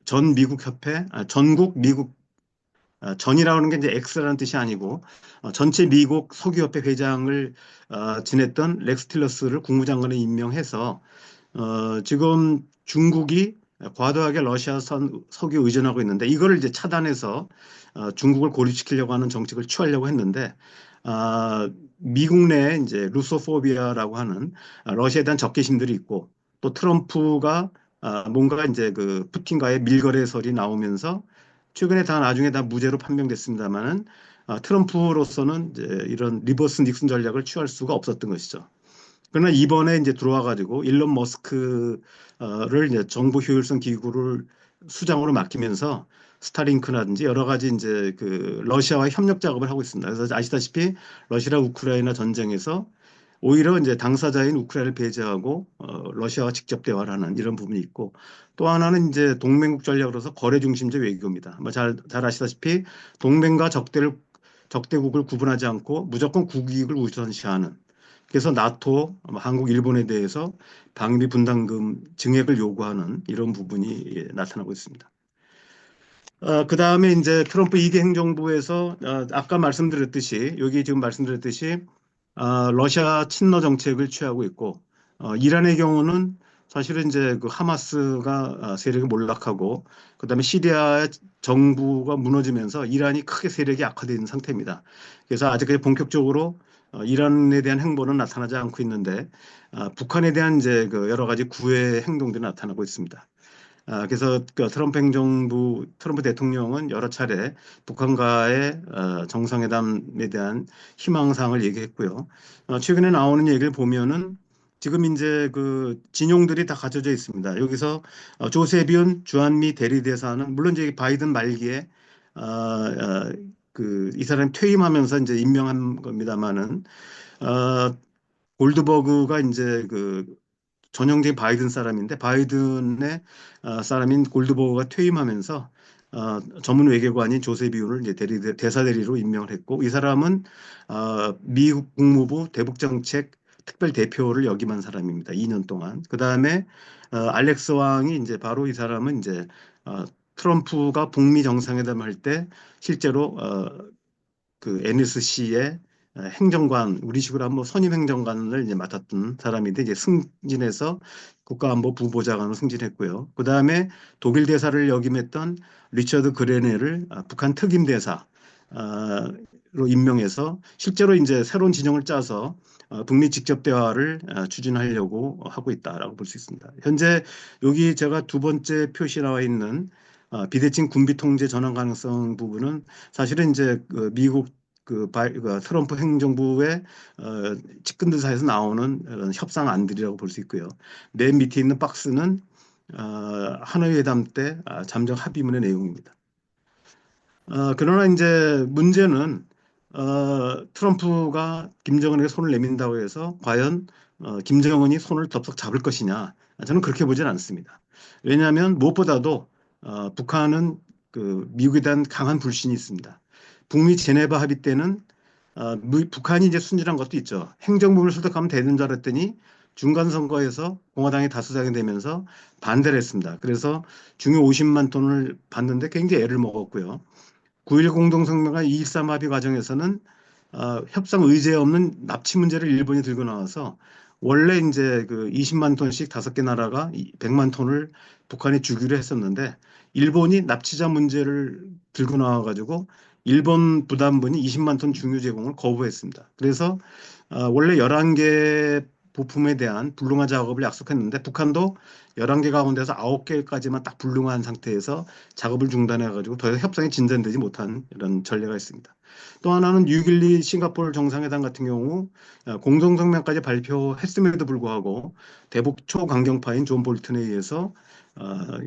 전 미국 협회, 전국 미국 전이라고 하는 게 이제 X라는 뜻이 아니고 전체 미국 석유협회 회장을 지냈던 렉스 틸러스를 국무장관에 임명해서 지금 중국이 과도하게 러시아산 석유 의존하고 있는데 이거를 이제 차단해서 중국을 고립시키려고 하는 정책을 취하려고 했는데 미국 내에 이제 루소포비아라고 하는 러시아에 대한 적개심들이 있고 또 트럼프가 뭔가 이제 그 푸틴과의 밀거래설이 나오면서 최근에 나중에 다 무죄로 판명됐습니다만은 트럼프로서는 이제 이런 리버스 닉슨 전략을 취할 수가 없었던 것이죠. 그러나 이번에 이제 들어와 가지고 일론 머스크를 이제 정보 효율성 기구를 수장으로 맡기면서 스타링크라든지 여러 가지 이제 그 러시아와 협력 작업을 하고 있습니다. 그래서 아시다시피 러시아 우크라이나 전쟁에서 오히려 이제 당사자인 우크라이나를 배제하고 러시아와 직접 대화를 하는 이런 부분이 있고 또 하나는 이제 동맹국 전략으로서 거래 중심제 외교입니다. 잘 아시다시피 동맹과 적대국을 구분하지 않고 무조건 국익을 우선시하는 그래서 나토, 한국, 일본에 대해서 방위 분담금 증액을 요구하는 이런 부분이 나타나고 있습니다. 그 다음에 이제 트럼프 2기 행정부에서 아까 말씀드렸듯이 여기 지금 말씀드렸듯이 러시아 친러 정책을 취하고 있고 이란의 경우는 사실은 이제 그 하마스가 세력이 몰락하고 그다음에 시리아 정부가 무너지면서 이란이 크게 세력이 악화된 상태입니다. 그래서 아직까지 본격적으로 이란에 대한 행보는 나타나지 않고 있는데 북한에 대한 이제 그 여러 가지 구애 행동들이 나타나고 있습니다. 그래서 그 트럼프 대통령은 여러 차례 북한과의 정상회담에 대한 희망사항을 얘기했고요. 최근에 나오는 얘기를 보면은 지금 이제 그 진용들이 다 갖춰져 있습니다. 여기서 조세비온 주한미 대리대사는 물론 이제 바이든 말기에 그 이 사람이 퇴임하면서 이제 임명한 겁니다만은 골드버그가 이제 그 전형적인 바이든 사람인데 바이든의 사람인 골드버그가 퇴임하면서 전문 외교관인 조셉 이온을 이제 대사 대리로 임명을 했고 이 사람은 미국 국무부 대북정책 특별 대표를 역임한 사람입니다. 2년 동안. 그 다음에 알렉스 왕이 이제 바로 이 사람은 이제 트럼프가 북미 정상회담 할 때 실제로 그 NSC의 행정관, 우리식으로 한번 선임 행정관을 이제 맡았던 사람인데 이제 승진해서 국가안보 부보좌관으로 승진했고요. 그 다음에 독일 대사를 역임했던 리처드 그레네를 북한 특임 대사로 임명해서 실제로 이제 새로운 진영을 짜서 북미 직접 대화를 추진하려고 하고 있다라고 볼 수 있습니다. 현재 여기 제가 두 번째 표시 나와 있는 비대칭 군비 통제 전환 가능성 부분은 사실은 이제 그 미국 그 트럼프 행정부의 측근들 사이에서 나오는 이런 협상안들이라고 볼 수 있고요. 맨 밑에 있는 박스는 하노이 회담 때 잠정 합의문의 내용입니다. 그러나 이제 문제는 트럼프가 김정은에게 손을 내민다고 해서 과연 김정은이 손을 덥석 잡을 것이냐? 저는 그렇게 보진 않습니다. 왜냐하면 무엇보다도 북한은 그 미국에 대한 강한 불신이 있습니다. 북미 제네바 합의 때는 북한이 이제 순진한 것도 있죠. 행정부를 설득하면 되는 줄 알았더니 중간 선거에서 공화당이 다수당이 되면서 반대를 했습니다. 그래서 중요 50만 톤을 받는데 굉장히 애를 먹었고요. 9.1 공동성명과 2.13 합의 과정에서는 협상 의제 없는 납치 문제를 일본이 들고 나와서 원래 이제 그 20만 톤씩 5개 나라가 100만 톤을 북한에 주기로 했었는데 일본이 납치자 문제를 들고 나와가지고 일본 부담분이 20만 톤 중유 제공을 거부했습니다. 그래서 원래 11개 부품에 대한 불능화 작업을 약속했는데 북한도 11개 가운데서 9개까지만 딱 불능화한 상태에서 작업을 중단해가지고 더 이상 협상이 진전되지 못한 이런 전례가 있습니다. 또 하나는 6.12 싱가포르 정상회담 같은 경우 공동성명까지 발표했음에도 불구하고 대북 초강경파인 존 볼튼에 의해서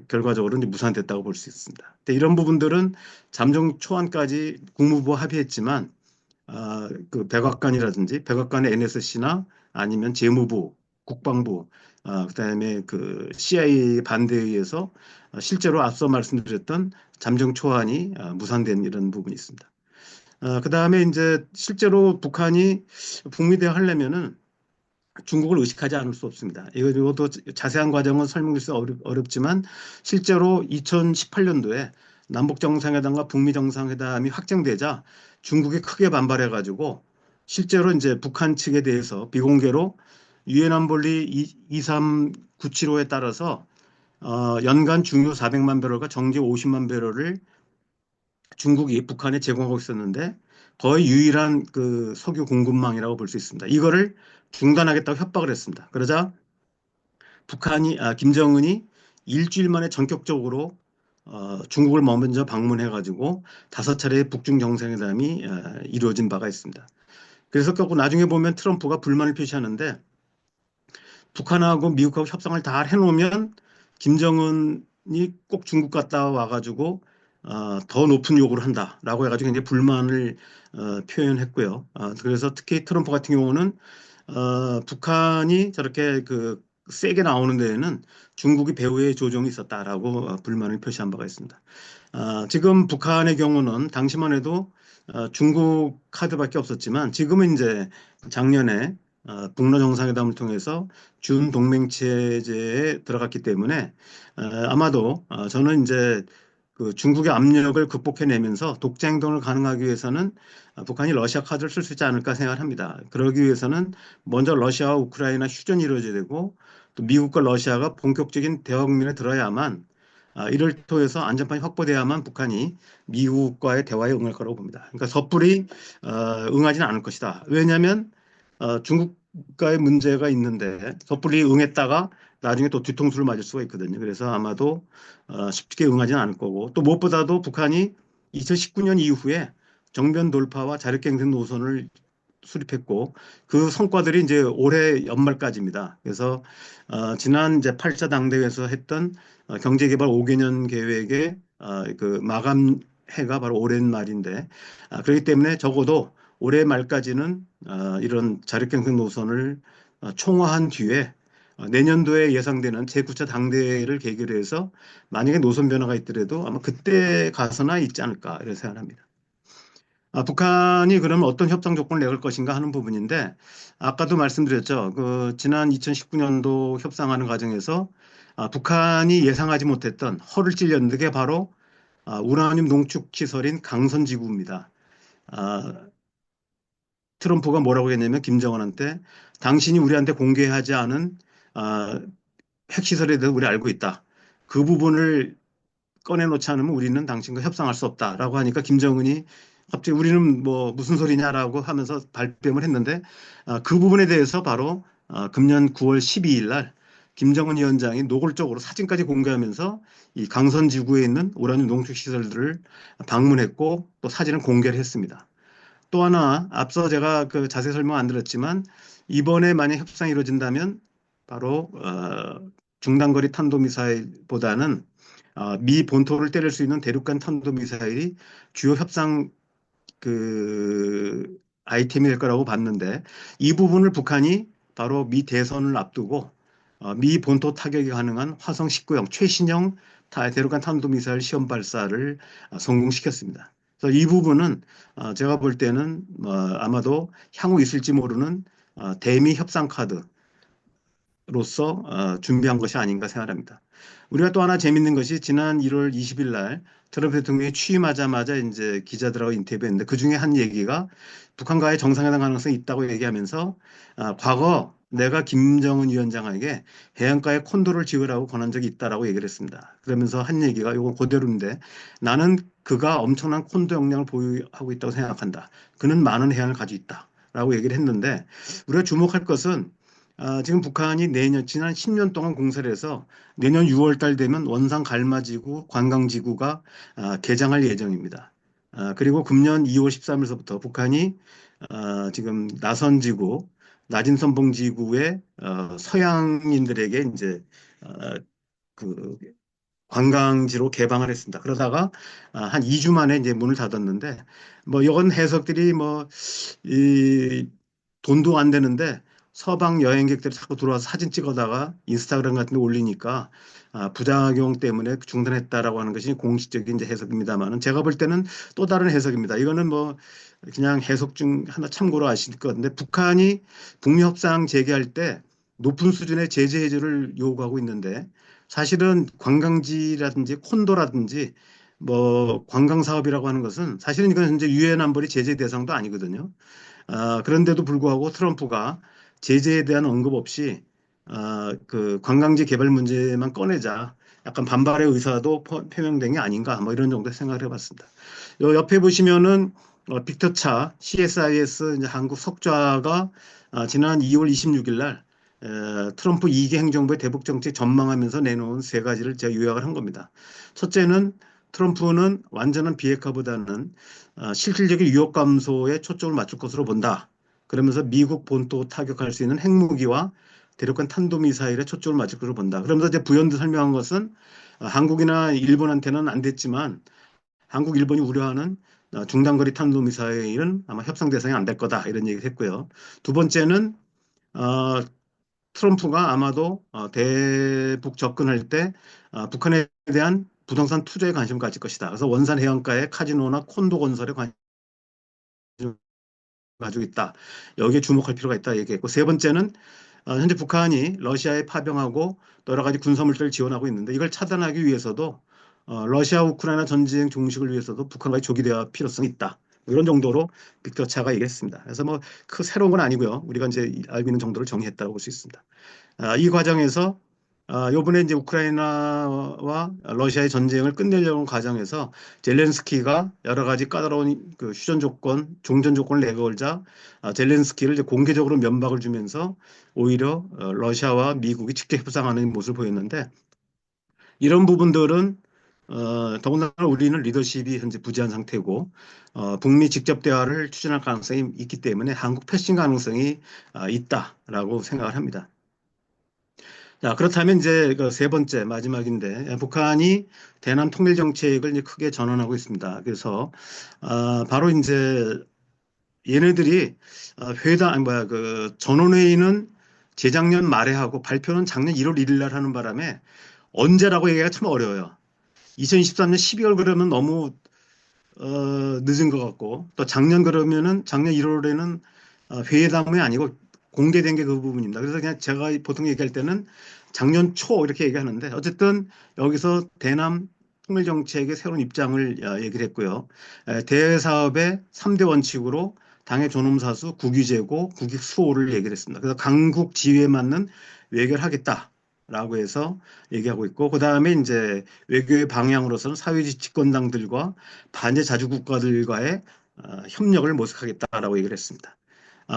결과적으로 이제 무산됐다고 볼 수 있습니다. 이런 부분들은 잠정 초안까지 국무부와 합의했지만 그 백악관의 NSC나 아니면 재무부, 국방부, 그다음에 그 CIA 반대에 의해서 실제로 앞서 말씀드렸던 잠정 초안이 무산된 이런 부분이 있습니다. 그다음에 이제 실제로 북한이 북미 대화하려면은 중국을 의식하지 않을 수 없습니다. 이것도 자세한 과정은 설명드릴 수 어렵지만 실제로 2018년도에 남북 정상회담과 북미 정상회담이 확정되자 중국이 크게 반발해가지고 실제로 이제 북한 측에 대해서 비공개로 유엔 안보리 23975에 따라서 연간 중유 400만 배럴과 정제 50만 배럴을 중국이 북한에 제공하고 있었는데 거의 유일한 그 석유 공급망이라고 볼 수 있습니다. 이거를 중단하겠다고 협박을 했습니다. 그러자 김정은이 일주일 만에 전격적으로 중국을 먼저 방문해가지고 5차례 북중 정상회담이 이루어진 바가 있습니다. 그래서 결국 나중에 보면 트럼프가 불만을 표시하는데 북한하고 미국하고 협상을 다 해놓으면 김정은이 꼭 중국 갔다 와가지고 더 높은 요구를 한다라고 해가지고 이제 불만을 표현했고요. 그래서 특히 트럼프 같은 경우는 북한이 저렇게 그 세게 나오는 데에는 중국이 배후에 조종이 있었다라고 불만을 표시한 바가 있습니다. 지금 북한의 경우는 당시만 해도 중국 카드밖에 없었지만 지금은 이제 작년에 북러 정상회담을 통해서 준 동맹 체제에 들어갔기 때문에 아마도 저는 이제 그 중국의 압력을 극복해내면서 독자 행동을 가능하기 위해서는 북한이 러시아 카드를 쓸 수 있지 않을까 생각합니다. 그러기 위해서는 먼저 러시아와 우크라이나 휴전이 이루어져야 되고 또 미국과 러시아가 본격적인 대화 국면에 들어야만 이를 통해서 안전판이 확보돼야만 북한이 미국과의 대화에 응할 거라고 봅니다. 그러니까 섣불리 응하지는 않을 것이다. 왜냐하면 중국과의 문제가 있는데 섣불리 응했다가 나중에 또 뒤통수를 맞을 수가 있거든요. 그래서 아마도 쉽게 응하지는 않을 거고 또 무엇보다도 북한이 2019년 이후에 정면 돌파와 자력갱생 노선을 수립했고 그 성과들이 이제 올해 연말까지입니다. 그래서 지난 이제 8차 당대회에서 했던 경제개발 5개년 계획의 그 마감 해가 바로 올해 말인데 그렇기 때문에 적어도 올해 말까지는 이런 자력갱생 노선을 총화한 뒤에 내년도에 예상되는 제9차 당대회를 계기로 해서 만약에 노선 변화가 있더라도 아마 그때 가서나 있지 않을까 이런 생각합니다. 북한이 그러면 어떤 협상 조건을 내걸 것인가 하는 부분인데 아까도 말씀드렸죠. 그 지난 2019년도 협상하는 과정에서 북한이 예상하지 못했던 허를 찔렸는데 그게 바로 우라늄 농축 시설인 강선지구입니다. 트럼프가 뭐라고 했냐면 김정은한테 당신이 우리한테 공개하지 않은 핵시설에 대해서 우리 알고 있다. 그 부분을 꺼내놓지 않으면 우리는 당신과 협상할 수 없다라고 하니까 김정은이 갑자기 우리는 뭐 무슨 소리냐라고 하면서 발뺌을 했는데 그 부분에 대해서 바로 금년 9월 12일 날 김정은 위원장이 노골적으로 사진까지 공개하면서 이 강선지구에 있는 우라늄 농축 시설들을 방문했고 또 사진을 공개를 했습니다. 또 하나 앞서 제가 그 자세히 설명 안 드렸지만 이번에 만약 협상이 이루어진다면 바로 중단거리 탄도미사일보다는 미 본토를 때릴 수 있는 대륙간 탄도미사일이 주요 협상 그 아이템이 될 거라고 봤는데 이 부분을 북한이 바로 미 대선을 앞두고 미 본토 타격이 가능한 화성 19형 최신형 대륙간 탄도미사일 시험 발사를 성공시켰습니다. 그래서 이 부분은 제가 볼 때는 아마도 향후 있을지 모르는 대미 협상 카드로서 준비한 것이 아닌가 생각합니다. 우리가 또 하나 재밌는 것이 지난 1월 20일 날 트럼프 대통령이 취임하자마자 이제 기자들하고 인터뷰했는데 그 중에 한 얘기가 북한과의 정상회담 가능성이 있다고 얘기하면서 과거 내가 김정은 위원장에게 해안가에 콘도를 지으라고 권한 적이 있다라고 얘기를 했습니다. 그러면서 한 얘기가 이건 그대로인데 나는 그가 엄청난 콘도 역량을 보유하고 있다고 생각한다. 그는 많은 해안을 가지고 있다라고 얘기를 했는데 우리가 주목할 것은 지금 북한이 지난 10년 동안 공사를 해서 내년 6월 달 되면 원산 갈마지구 관광지구가 개장할 예정입니다. 그리고 금년 2월 13일서부터 북한이 지금 나선지구, 나진선봉지구의 서양인들에게 이제 그 관광지로 개방을 했습니다. 그러다가 한 2주 만에 이제 문을 닫았는데 뭐 이건 해석들이 이 돈도 안 되는데 서방 여행객들이 자꾸 들어와서 사진 찍어다가 인스타그램 같은 데 올리니까 부작용 때문에 중단했다라고 하는 것이 공식적인 이제 해석입니다만은 제가 볼 때는 또 다른 해석입니다. 이거는 뭐 그냥 해석 중 하나 참고로 아실 것 같은데 북한이 북미 협상 재개할 때 높은 수준의 제재 해제를 요구하고 있는데 사실은 관광지라든지 콘도라든지 뭐 관광 사업이라고 하는 것은 사실은 이건 현재 유엔 안보리 제재 대상도 아니거든요. 그런데도 불구하고 트럼프가 제재에 대한 언급 없이 그 관광지 개발 문제만 꺼내자 약간 반발의 의사도 표명된 게 아닌가 뭐 이런 정도의 생각을 해봤습니다. 요 옆에 보시면은 빅터 차 CSIS 이제 한국 석좌가 지난 2월 26일 날 트럼프 2기 행정부의 대북 정책 전망하면서 내놓은 세 가지를 제가 요약을 한 겁니다. 첫째는 트럼프는 완전한 비핵화보다는 실질적인 위협 감소에 초점을 맞출 것으로 본다. 그러면서 미국 본토 타격할 수 있는 핵무기와 대륙간 탄도미사일에 초점을 맞출 것으로 본다. 그러면서 이제 부연도 설명한 것은 한국이나 일본한테는 안 됐지만 한국, 일본이 우려하는 중단거리 탄도미사일은 아마 협상 대상이 안 될 거다. 이런 얘기를 했고요. 두 번째는 어, 트럼프가 아마도 대북 접근할 때 북한에 대한 부동산 투자에 관심을 가질 것이다. 그래서 원산 해안가에 카지노나 콘도 건설에 관심을 가지고 있다. 여기에 주목할 필요가 있다 얘기했고 세 번째는 현재 북한이 러시아에 파병하고 또 여러 가지 군사물자를 지원하고 있는데 이걸 차단하기 위해서도 러시아 우크라이나 전쟁 종식을 위해서도 북한과의 조기 대화 필요성이 있다. 이런 정도로 빅터 차가 얘기했습니다. 그래서 뭐 그 새로운 건 아니고요. 우리가 이제 알고 있는 정도를 정리했다고 볼 수 있습니다. 이 과정에서 이번에 이제 우크라이나와 러시아의 전쟁을 끝내려는 과정에서 젤렌스키가 여러 가지 까다로운 그 휴전 조건, 종전 조건을 내걸자 젤렌스키를 이제 공개적으로 면박을 주면서 오히려 러시아와 미국이 직접 협상하는 모습을 보였는데 이런 부분들은 더군다나 우리는 리더십이 현재 부재한 상태고 북미 직접 대화를 추진할 가능성이 있기 때문에 한국 패싱 가능성이 있다라고 생각을 합니다. 자, 그렇다면 이제 그 세 번째 마지막인데 북한이 대남 통일 정책을 이제 크게 전환하고 있습니다. 그래서 바로 이제 얘네들이 회담 아니 뭐야 그 전원회의는 재작년 말에 하고 발표는 작년 1월 1일 날 하는 바람에 언제라고 얘기가 참 어려워요. 2023년 12월 그러면 너무 늦은 것 같고 또 작년 그러면은 작년 1월에는 회담이 아니고 공개된 게 그 부분입니다. 그래서 그냥 제가 보통 얘기할 때는 작년 초 이렇게 얘기하는데 어쨌든 여기서 대남 통일 정책의 새로운 입장을 얘기를 했고요. 대사업의 3대 원칙으로 당의 존엄사수, 국위제고, 국익수호를 얘기를 했습니다. 그래서 강국 지위에 맞는 외교를 하겠다라고 해서 얘기하고 있고, 그 다음에 이제 외교의 방향으로서는 사회주의 집권당들과 반제 자주 국가들과의 협력을 모색하겠다라고 얘기를 했습니다.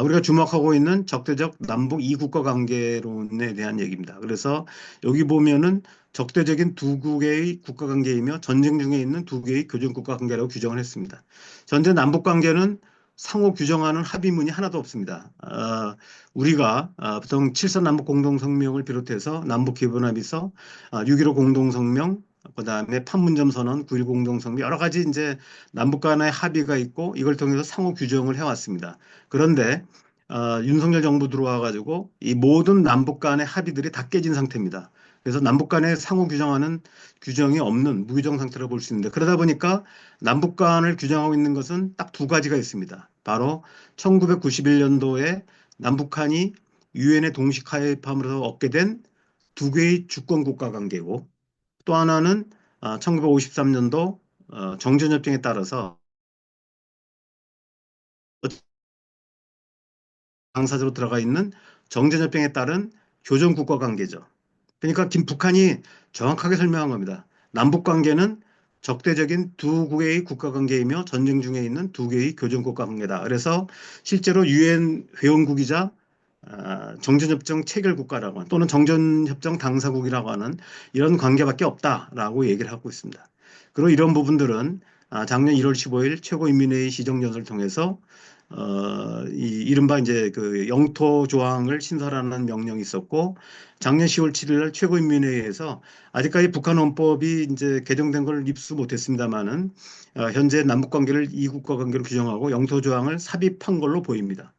우리가 주목하고 있는 적대적 남북 이국가 관계론에 대한 얘기입니다. 그래서 여기 보면은 적대적인 두 국의 국가 관계이며 전쟁 중에 있는 두 개의 교전 국가 관계라고 규정을 했습니다. 현재 남북 관계는 상호 규정하는 합의문이 하나도 없습니다. 우리가 보통 7선 남북 공동성명을 비롯해서 남북기본합의서, 6.15 공동성명, 그다음에 판문점 선언, 9.1 공동성명 여러 가지 이제 남북 간의 합의가 있고 이걸 통해서 상호 규정을 해왔습니다. 그런데 윤석열 정부 들어와 가지고 이 모든 남북 간의 합의들이 다 깨진 상태입니다. 그래서 남북 간의 상호 규정하는 규정이 없는 무규정 상태로 볼 수 있는데 그러다 보니까 남북 간을 규정하고 있는 것은 딱 두 가지가 있습니다. 바로 1991년도에 남북한이 유엔에 동시 가입함으로써 얻게 된 두 개의 주권 국가 관계고 또 하나는 1953년도 정전협정에 따라서 당사자로 들어가 있는 정전협정에 따른 교전국가 관계죠. 그러니까 북한이 정확하게 설명한 겁니다. 남북 관계는 적대적인 두 개의 국가 관계이며 전쟁 중에 있는 두 개의 교전국가 관계다. 그래서 실제로 유엔 회원국이자 정전협정 체결국가라고 하는 또는 정전협정 당사국이라고 하는 이런 관계밖에 없다라고 얘기를 하고 있습니다. 그리고 이런 부분들은 작년 1월 15일 최고인민회의 시정연설을 통해서 이른바 이제 그 영토 조항을 신설하는 명령이 있었고 작년 10월 7일 최고인민회의에서 아직까지 북한 헌법이 이제 개정된 걸 입수 못했습니다만은 현재 남북 관계를 이국가 관계로 규정하고 영토 조항을 삽입한 걸로 보입니다.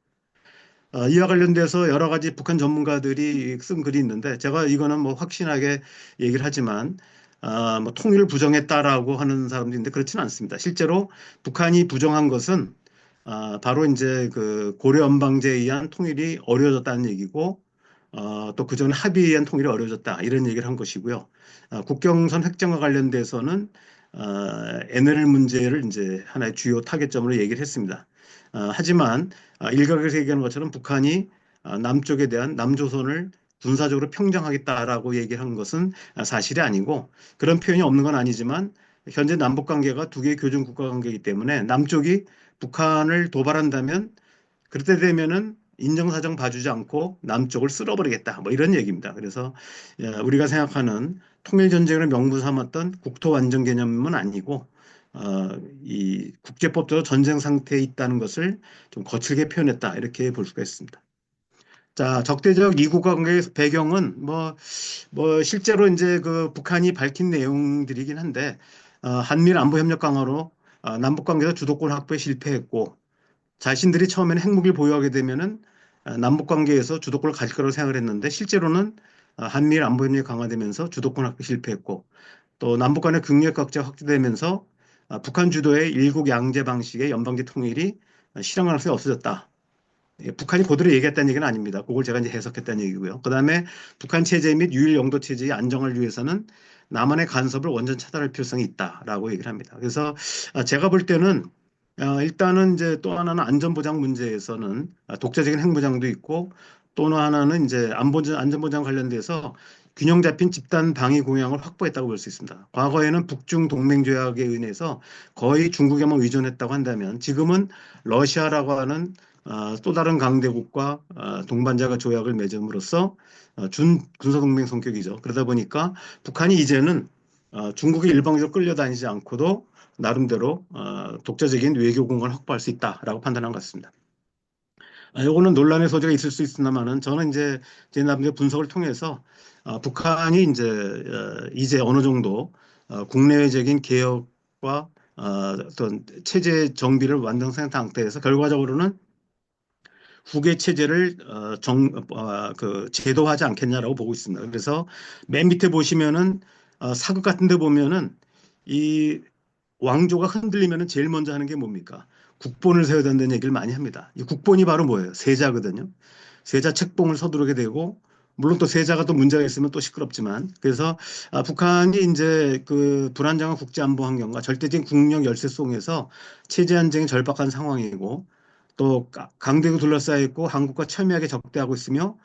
이와 관련돼서 여러 가지 북한 전문가들이 쓴 글이 있는데 제가 이거는 뭐 확신하게 얘기를 하지만 뭐 통일을 부정했다라고 하는 사람도 있는데 그렇지는 않습니다. 실제로 북한이 부정한 것은 바로 이제 그 고려 연방제에 의한 통일이 어려워졌다는 얘기고 또 그전 합의에 의한 통일이 어려워졌다 이런 얘기를 한 것이고요. 국경선 획정과 관련돼서는 NLL 문제를 이제 하나의 주요 타겟점으로 얘기를 했습니다. 하지만 일각에서 얘기하는 것처럼 북한이 남쪽에 대한 남조선을 군사적으로 평정하겠다라고 얘기를 한 것은 사실이 아니고 그런 표현이 없는 건 아니지만 현재 남북 관계가 두 개의 교전 국가 관계이기 때문에 남쪽이 북한을 도발한다면 그때 되면은 인정사정 봐주지 않고 남쪽을 쓸어버리겠다. 뭐 이런 얘기입니다. 그래서 우리가 생각하는 통일전쟁을 명분 삼았던 국토 완전 개념은 아니고 이 국제법적으로 전쟁 상태에 있다는 것을 좀 거칠게 표현했다. 이렇게 볼 수가 있습니다. 자, 적대적 이국 관계의 배경은 뭐 실제로 이제 그 북한이 밝힌 내용들이긴 한데 한미일 안보 협력 강화로 남북 관계에서 주도권 확보에 실패했고 자신들이 처음에는 핵무기를 보유하게 되면은 남북 관계에서 주도권을 가질 거라고 생각을 했는데 실제로는 한미일 안보 협력이 강화되면서 주도권 확보에 실패했고 또 남북 간의 국력 각자가 확대되면서 북한 주도의 일국 양제 방식의 연방제 통일이 실현 가능성이 없어졌다. 예, 북한이 그대로 얘기했다는 얘기는 아닙니다. 그걸 제가 이제 해석했다는 얘기고요. 그다음에 북한 체제 및 유일 영도 체제의 안정을 위해서는 남한의 간섭을 완전 차단할 필요성이 있다라고 얘기를 합니다. 그래서 제가 볼 때는 일단은 이제 또 하나는 안전보장 문제에서는 독자적인 핵무장도 있고 또 하나는 이제 안전보장 관련돼서 균형 잡힌 집단 방위 공약을 확보했다고 볼 수 있습니다. 과거에는 북중 동맹 조약에 의해서 거의 중국에만 의존했다고 한다면 지금은 러시아라고 하는 또 다른 강대국과 동반자가 조약을 맺음으로써 준 군사동맹 성격이죠. 그러다 보니까 북한이 이제는 중국에 일방적으로 끌려다니지 않고도 나름대로 독자적인 외교 공간을 확보할 수 있다라고 판단한 것 같습니다. 요거는 논란의 소지가 있을 수 있습니다만은 저는 이제 제 나름대로 분석을 통해서 북한이 이제 어느 정도 국내외적인 개혁과 어떤 체제 정비를 완성한 상태에서 결과적으로는 후계 체제를 그 제도화하지 않겠냐라고 보고 있습니다. 그래서 맨 밑에 보시면은 사극 같은 데 보면은 이 왕조가 흔들리면은 제일 먼저 하는 게 뭡니까? 국본을 세워야 된다는 얘기를 많이 합니다. 이 국본이 바로 뭐예요? 세자거든요. 세자 책봉을 서두르게 되고 물론 또 세자가 또 문제가 있으면 또 시끄럽지만 그래서 북한이 이제 그 불안정한 국제안보 환경과 절대적인 국력 열세 속에서 체제 안정이 절박한 상황이고 또 강대국 둘러싸여 있고 한국과 첨예하게 적대하고 있으며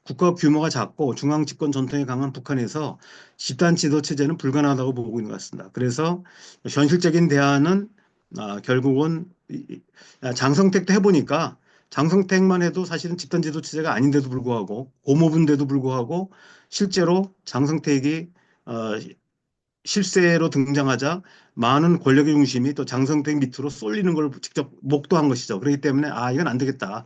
국가 규모가 작고 중앙 집권 전통이 강한 북한에서 집단 지도 체제는 불가능하다고 보고 있는 것 같습니다. 그래서 현실적인 대안은 결국은 장성택도 해보니까 장성택만 해도 사실은 집단 지도 체제가 아닌데도 불구하고 고모부인데도 불구하고 실제로 장성택이 실세로 등장하자 많은 권력의 중심이 또 장성택 밑으로 쏠리는 걸 직접 목도한 것이죠. 그렇기 때문에 이건 안 되겠다.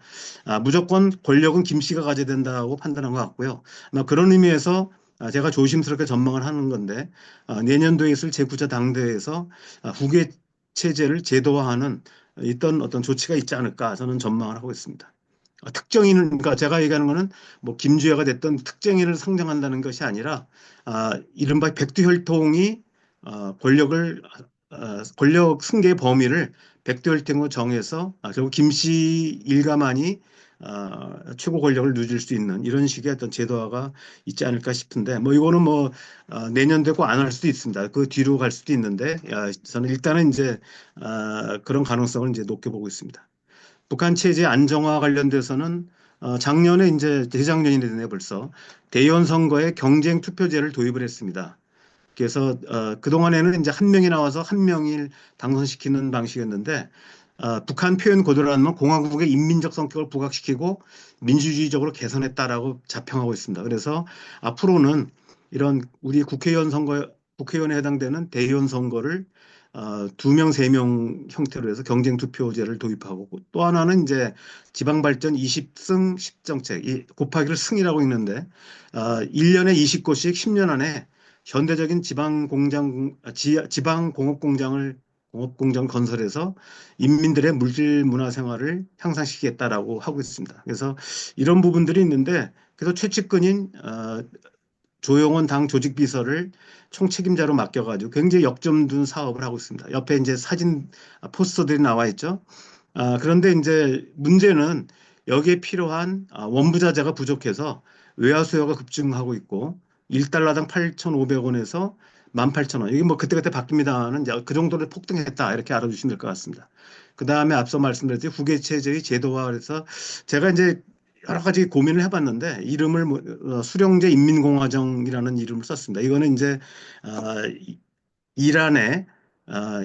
무조건 권력은 김 씨가 가져야 된다고 판단한 것 같고요. 그런 의미에서 제가 조심스럽게 전망을 하는 건데 내년도에 있을 제9차 당대회에서 후계 체제를 제도화하는 어떤 조치가 있지 않을까 저는 전망을 하고 있습니다. 특정인은 그러니까 제가 얘기하는 거는 뭐 김주애가 됐던 특정인을 상정한다는 것이 아니라 이른바 백두혈통이 권력 승계의 범위를 백두혈통으로 정해서 결국 김씨 일가만이 최고 권력을 누릴 수 있는 이런 식의 어떤 제도화가 있지 않을까 싶은데 뭐 이거는 뭐 내년 되고 안 할 수도 있습니다. 그 뒤로 갈 수도 있는데 저는 일단은 이제 그런 가능성을 이제 높게 보고 있습니다. 북한 체제 안정화 관련돼서는 작년에 이제 재작년이네 벌써 대의원 선거에 경쟁 투표제를 도입을 했습니다. 그래서 그동안에는 이제 한 명이 나와서 한 명을 당선시키는 방식이었는데 북한 표현 고도라는 공화국의 인민적 성격을 부각시키고 민주주의적으로 개선했다라고 자평하고 있습니다. 그래서 앞으로는 이런 우리 국회의원에 해당되는 대의원 선거를 2명, 3명 형태로 해서 경쟁 투표제를 도입하고 또 하나는 이제 지방발전 20승 10정책, 곱하기를 승이라고 읽는데 1년에 20곳씩 10년 안에 현대적인 공업공장 건설해서 인민들의 물질 문화 생활을 향상시키겠다라고 하고 있습니다. 그래서 이런 부분들이 있는데 그래서 최측근인 조용원 당 조직비서를 총책임자로 맡겨가지고 굉장히 역점둔 사업을 하고 있습니다. 옆에 이제 사진 포스터들이 나와 있죠. 그런데 이제 문제는 여기에 필요한 원부자재가 부족해서 외화 수요가 급증하고 있고 1달러당 8,500원에서 18,000원. 이게 뭐 그때그때 바뀝니다는 이제 그 정도로 폭등했다. 이렇게 알아주시면 될 것 같습니다. 그 다음에 앞서 말씀드렸듯이 후계체제의 제도화에서 제가 이제 여러 가지 고민을 해봤는데 이름을 수령제 인민공화정이라는 이름을 썼습니다. 이거는 이제 이란의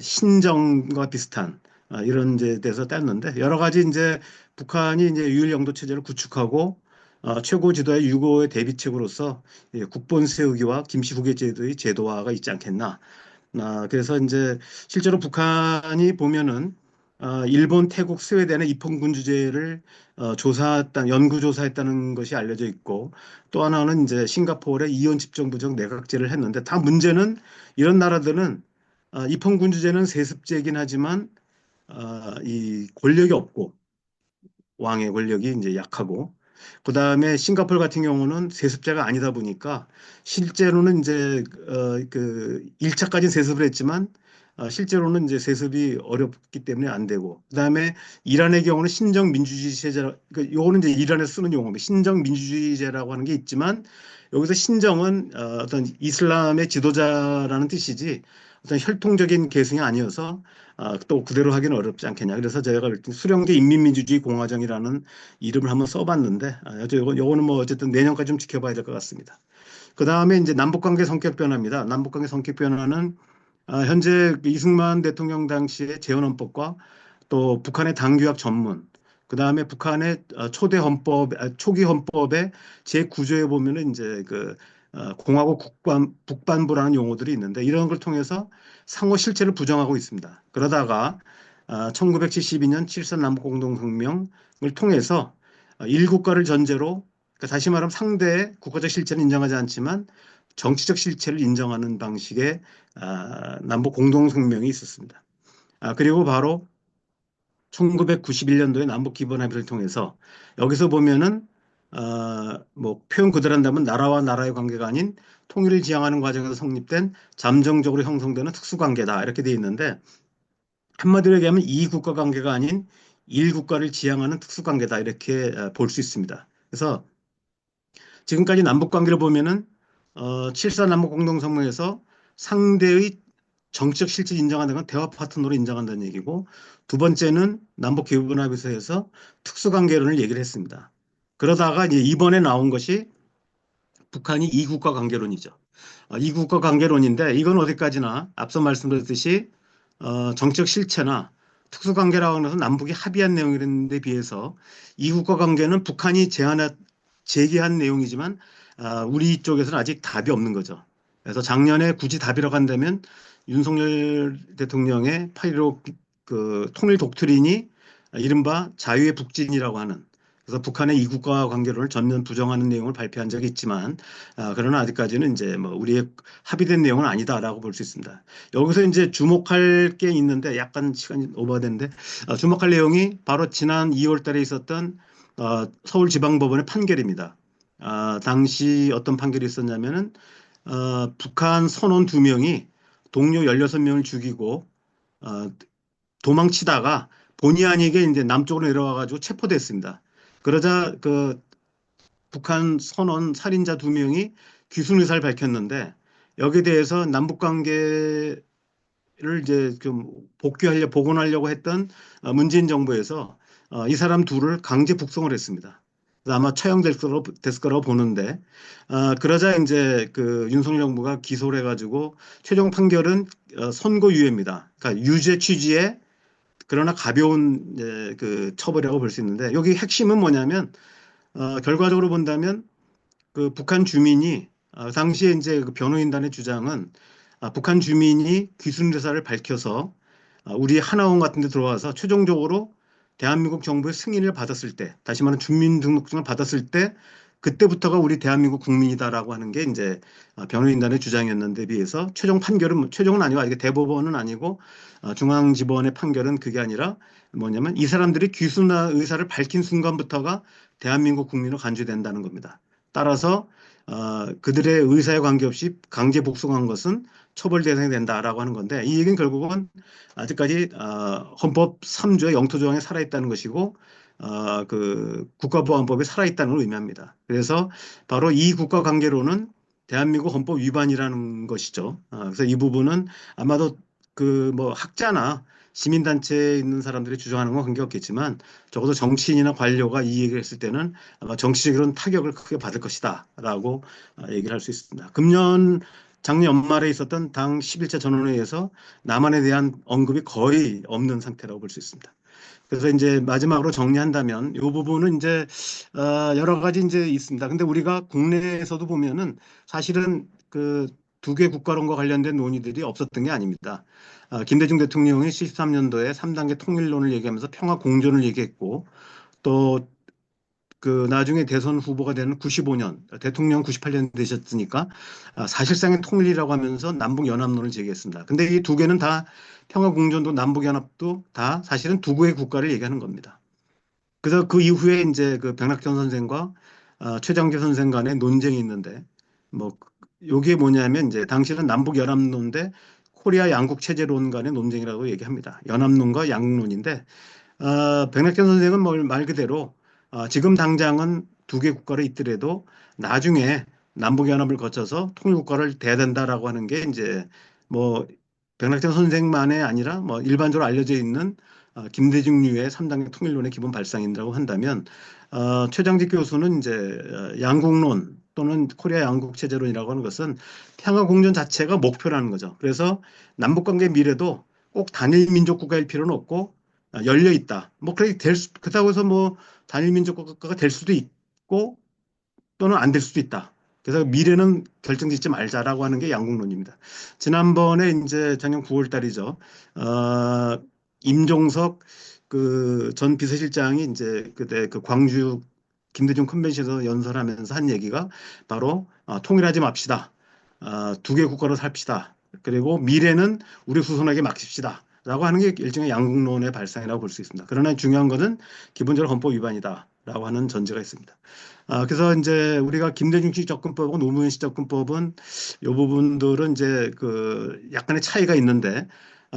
신정과 비슷한 이런 데 대해서 땄는데 여러 가지 이제 북한이 이제 유일 영도 체제를 구축하고 최고 지도의 유고의 대비책으로서 국본 세우기와 김씨 후계 제도의 제도화가 있지 않겠나. 그래서 이제 실제로 북한이 보면은 일본, 태국, 스웨덴의 입헌군주제를 연구조사했다는 것이 알려져 있고 또 하나는 이제 싱가포르의 이원 집정부적 내각제를 했는데 다 문제는 이런 나라들은 입헌군주제는 세습제이긴 하지만 이 권력이 없고 왕의 권력이 이제 약하고 그 다음에 싱가포르 같은 경우는 세습제가 아니다 보니까 실제로는 이제 그 1차까지 세습을 했지만 실제로는 이제 세습이 어렵기 때문에 안 되고 그다음에 이란의 경우는 신정 민주주의 체제 요거는 이제 이란에서 쓰는 용어입니다. 신정 민주주의제라고 하는 게 있지만 여기서 신정은 어떤 이슬람의 지도자라는 뜻이지 어떤 혈통적인 계승이 아니어서 또 그대로 하기는 어렵지 않겠냐. 그래서 제가 수령제 인민민주주의 공화정이라는 이름을 한번 써봤는데 요거는 뭐 어쨌든 내년까지 좀 지켜봐야 될 것 같습니다. 그 다음에 이제 남북관계 성격 변화입니다. 남북관계 성격 변화는 현재 이승만 대통령 당시의 재헌헌법과 또 북한의 당규학 전문, 그 다음에 북한의 초기 헌법의 제9조에 보면은 이제 공화국 북반부라는 용어들이 있는데 이런 걸 통해서 상호 실체를 부정하고 있습니다. 그러다가 1972년 7.3 남북공동성명을 통해서 일국가를 전제로 그러니까 다시 말하면 상대의 국가적 실체는 인정하지 않지만 정치적 실체를 인정하는 방식의 남북 공동성명이 있었습니다. 그리고 바로 1991년도에 남북 기본 합의를 통해서 여기서 보면은 뭐 표현 그대로 한다면 나라와 나라의 관계가 아닌 통일을 지향하는 과정에서 성립된 잠정적으로 형성되는 특수관계다 이렇게 되어 있는데 한마디로 얘기하면 이 국가 관계가 아닌 일 국가를 지향하는 특수관계다 이렇게 볼 수 있습니다. 그래서 지금까지 남북 관계를 보면은 7.4 남북 공동성명에서 상대의 정치적 실질 인정한다는 건 대화 파트너로 인정한다는 얘기고 두 번째는 남북 기본합의서에서 특수관계론을 얘기를 했습니다. 그러다가 이제 이번에 나온 것이 북한이 이국가 관계론이죠. 이국가 관계론인데 이건 어디까지나 앞서 말씀드렸듯이 정치적 실체나 특수관계라고 하는 것은 남북이 합의한 내용인데 비해서 이국가 관계는 북한이 제기한 내용이지만 우리 쪽에서는 아직 답이 없는 거죠. 그래서 작년에 굳이 답이라고 간다면 윤석열 대통령의 8.15 그 통일 독트린이 이른바 자유의 북진이라고 하는, 그래서 북한의 이국가 관계론을 전면 부정하는 내용을 발표한 적이 있지만, 그러나 아직까지는 이제 뭐 우리의 합의된 내용은 아니다라고 볼 수 있습니다. 여기서 이제 주목할 게 있는데 약간 시간이 오버됐는데, 주목할 내용이 바로 지난 2월 달에 있었던 서울지방법원의 판결입니다. 당시 어떤 판결이 있었냐면은 북한 선원 2명이 동료 16명을 죽이고 어, 도망치다가 본의 아니게 이제 남쪽으로 내려와가지고 체포됐습니다. 그러자 그 북한 선원 살인자 2명이 귀순 의사를 밝혔는데, 여기에 대해서 남북 관계를 이제 좀 복원하려고 했던 문재인 정부에서 이 사람 둘을 강제 북송을 했습니다. 그래서 아마 처형될 됐을 거라고 보는데, 그러자 이제 그 윤석열 정부가 기소를 해가지고 최종 판결은 선고유예입니다. 그러니까 유죄 취지의 그러나 가벼운 그 처벌이라고 볼 수 있는데, 여기 핵심은 뭐냐면 결과적으로 본다면 그 북한 주민이 당시에 이제 그 변호인단의 주장은 북한 주민이 귀순 의사를 밝혀서 우리 하나원 같은 데 들어와서 최종적으로 대한민국 정부의 승인을 받았을 때, 다시 말하면 주민등록증을 받았을 때 그때부터가 우리 대한민국 국민이다라고 하는 게 이제 변호인단의 주장이었는데, 비해서 최종 판결은 최종은 아니고, 이게 대법원은 아니고 중앙지법원의 판결은 그게 아니라 뭐냐면 이 사람들이 귀순 의사를 밝힌 순간부터가 대한민국 국민으로 간주된다는 겁니다. 따라서 그들의 의사에 관계없이 강제 복송한 것은 처벌 대상이 된다라고 하는 건데, 이 얘기는 결국은 아직까지 헌법 3조의 영토 조항에 살아있다는 것이고 그 국가보안법에 살아있다는 걸 의미합니다. 그래서 바로 이 국가관계로는 대한민국 헌법 위반이라는 것이죠. 그래서 이 부분은 아마도 그 뭐 학자나 시민단체에 있는 사람들이 주장하는 건 관계없겠지만, 적어도 정치인이나 관료가 이 얘기를 했을 때는 아마 정치적으로는 타격을 크게 받을 것이다라고 얘기를 할 수 있습니다. 작년 연말에 있었던 당 11차 전원회의에서 남한에 대한 언급이 거의 없는 상태라고 볼 수 있습니다. 그래서 이제 마지막으로 정리한다면 이 부분은 이제 여러 가지 이제 있습니다. 근데 우리가 국내에서도 보면은 사실은 그 두 개 국가론과 관련된 논의들이 없었던 게 아닙니다. 김대중 대통령이 73년도에 3단계 통일론을 얘기하면서 평화 공존을 얘기했고, 또 그 나중에 대선 후보가 되는 95년, 대통령 98년 되셨으니까 사실상의 통일이라고 하면서 남북 연합론을 제기했습니다. 근데 이 두 개는 다 평화 공존도 남북 연합도 다 사실은 두 개의 국가를 얘기하는 겁니다. 그래서 그 이후에 이제 그 백낙천 선생과 최장재 선생 간의 논쟁이 있는데, 뭐 요게 뭐냐면 이제 당시는 남북 연합론 대 코리아 양국 체제론 간의 논쟁이라고 얘기합니다. 연합론과 양론인데, 백낙현 선생은 말 그대로 지금 당장은 두 개 국가로 있더라도 나중에 남북연합을 거쳐서 통일국가를 돼야 된다라고 하는 게 이제 뭐 백낙현 선생만의 아니라 뭐 일반적으로 알려져 있는 김대중류의 3단계 통일론의 기본 발상이라고 한다면, 최장직 교수는 이제 양국론 또는 코리아 양국 체제론이라고 하는 것은 평화 공존 자체가 목표라는 거죠. 그래서 남북관계 미래도 꼭 단일 민족 국가일 필요는 없고 열려 있다. 뭐 그렇다고 해서 뭐 단일 민족 국가가 될 수도 있고 또는 안 될 수도 있다. 그래서 미래는 결정짓지 말자라고 하는 게 양국론입니다. 지난번에 이제 작년 9월 달이죠. 임종석 그 전 비서실장이 이제 그때 그 광주 김대중 컨벤션에서 연설하면서 한 얘기가 바로 통일하지 맙시다. 두 개 국가로 삽시다. 그리고 미래는 우리 후손에게 맡깁시다. 라고 하는 게 일종의 양국론의 발상이라고 볼 수 있습니다. 그러나 중요한 것은 기본적으로 헌법 위반이다. 라고 하는 전제가 있습니다. 그래서 이제 우리가 김대중식 접근법하고 노무현식 접근법은 이 부분들은 이제 그 약간의 차이가 있는데,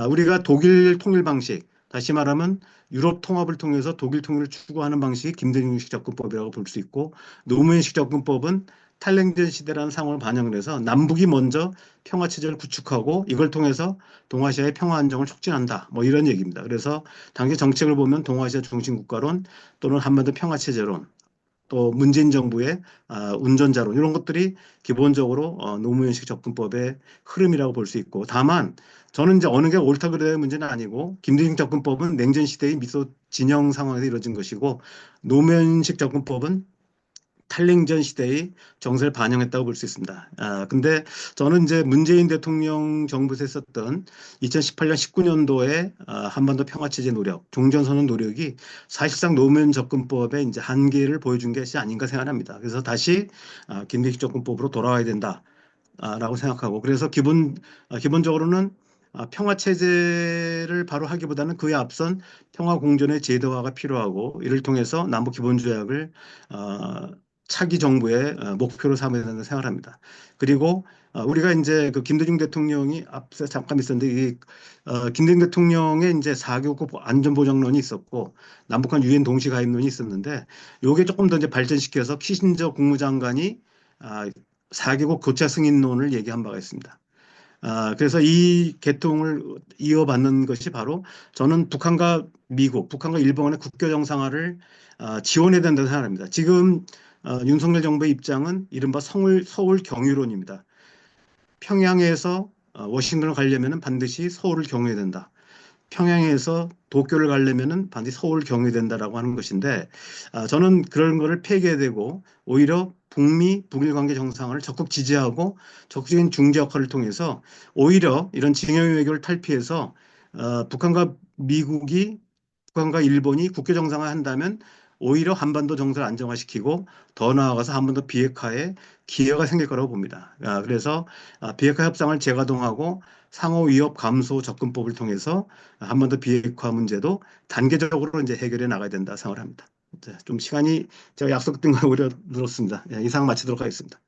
우리가 독일 통일 방식, 다시 말하면 유럽 통합을 통해서 독일 통일을 추구하는 방식이 김대중식 접근법이라고 볼 수 있고, 노무현식 접근법은 탈냉전 시대라는 상황을 반영을 해서 남북이 먼저 평화 체제를 구축하고 이걸 통해서 동아시아의 평화 안정을 촉진한다. 뭐 이런 얘기입니다. 그래서 당시 정책을 보면 동아시아 중심 국가론 또는 한반도 평화 체제론, 또 문재인 정부의 운전자론, 이런 것들이 기본적으로 노무현식 접근법의 흐름이라고 볼 수 있고, 다만 저는 이제 어느 게 옳다 그래야 문제는 아니고, 김대중 접근법은 냉전 시대의 미소 진영 상황에서 이루어진 것이고, 노무현식 접근법은 탈냉전 시대의 정세를 반영했다고 볼 수 있습니다. 근데 저는 이제 문재인 대통령 정부에서 했었던 2018년, 19년도에 한반도 평화체제 노력, 종전선언 노력이 사실상 노무현 접근법의 이제 한계를 보여준 것이 아닌가 생각합니다. 그래서 다시 김대중 접근법으로 돌아와야 된다. 라고 생각하고 그래서 기본적으로는 평화 체제를 바로 하기보다는 그에 앞선 평화 공존의 제도화가 필요하고 이를 통해서 남북 기본조약을 차기 정부의 목표로 삼아야 된다고 생각합니다. 그리고 우리가 이제 그 김대중 대통령이 앞서 잠깐 있었는데 김대중 대통령의 이제 4개국 안전보장론이 있었고 남북한 유엔 동시 가입론이 있었는데 요게 조금 더 이제 발전시켜서 키신저 국무장관이 4개국 교차 승인론을 얘기한 바가 있습니다. 그래서 이 계통을 이어받는 것이 바로 저는 북한과 미국, 북한과 일본의 국교 정상화를 지원해야 된다고 생각합니다. 지금 윤석열 정부의 입장은 이른바 서울 경유론입니다. 평양에서 워싱턴을 가려면 반드시 서울을 경유해야 된다. 평양에서 도쿄를 가려면은 반드시 서울 경유해야 된다라고 하는 것인데 저는 그런 거를 폐기해야 되고 오히려 북미 북일 관계 정상화를 적극 지지하고 적극적인 중재 역할을 통해서 오히려 이런 징용 외교를 탈피해서 북한과 일본이 국교 정상화 한다면 오히려 한반도 정세를 안정화시키고 더 나아가서 한반도 비핵화에 기회가 생길 거라고 봅니다. 그래서 비핵화 협상을 재가동하고 상호 위협 감소 접근법을 통해서 한반도 비핵화 문제도 단계적으로 이제 해결해 나가야 된다 생각을 합니다. 좀 시간이 제가 약속된 걸 오히려 늘었습니다. 이상 마치도록 하겠습니다.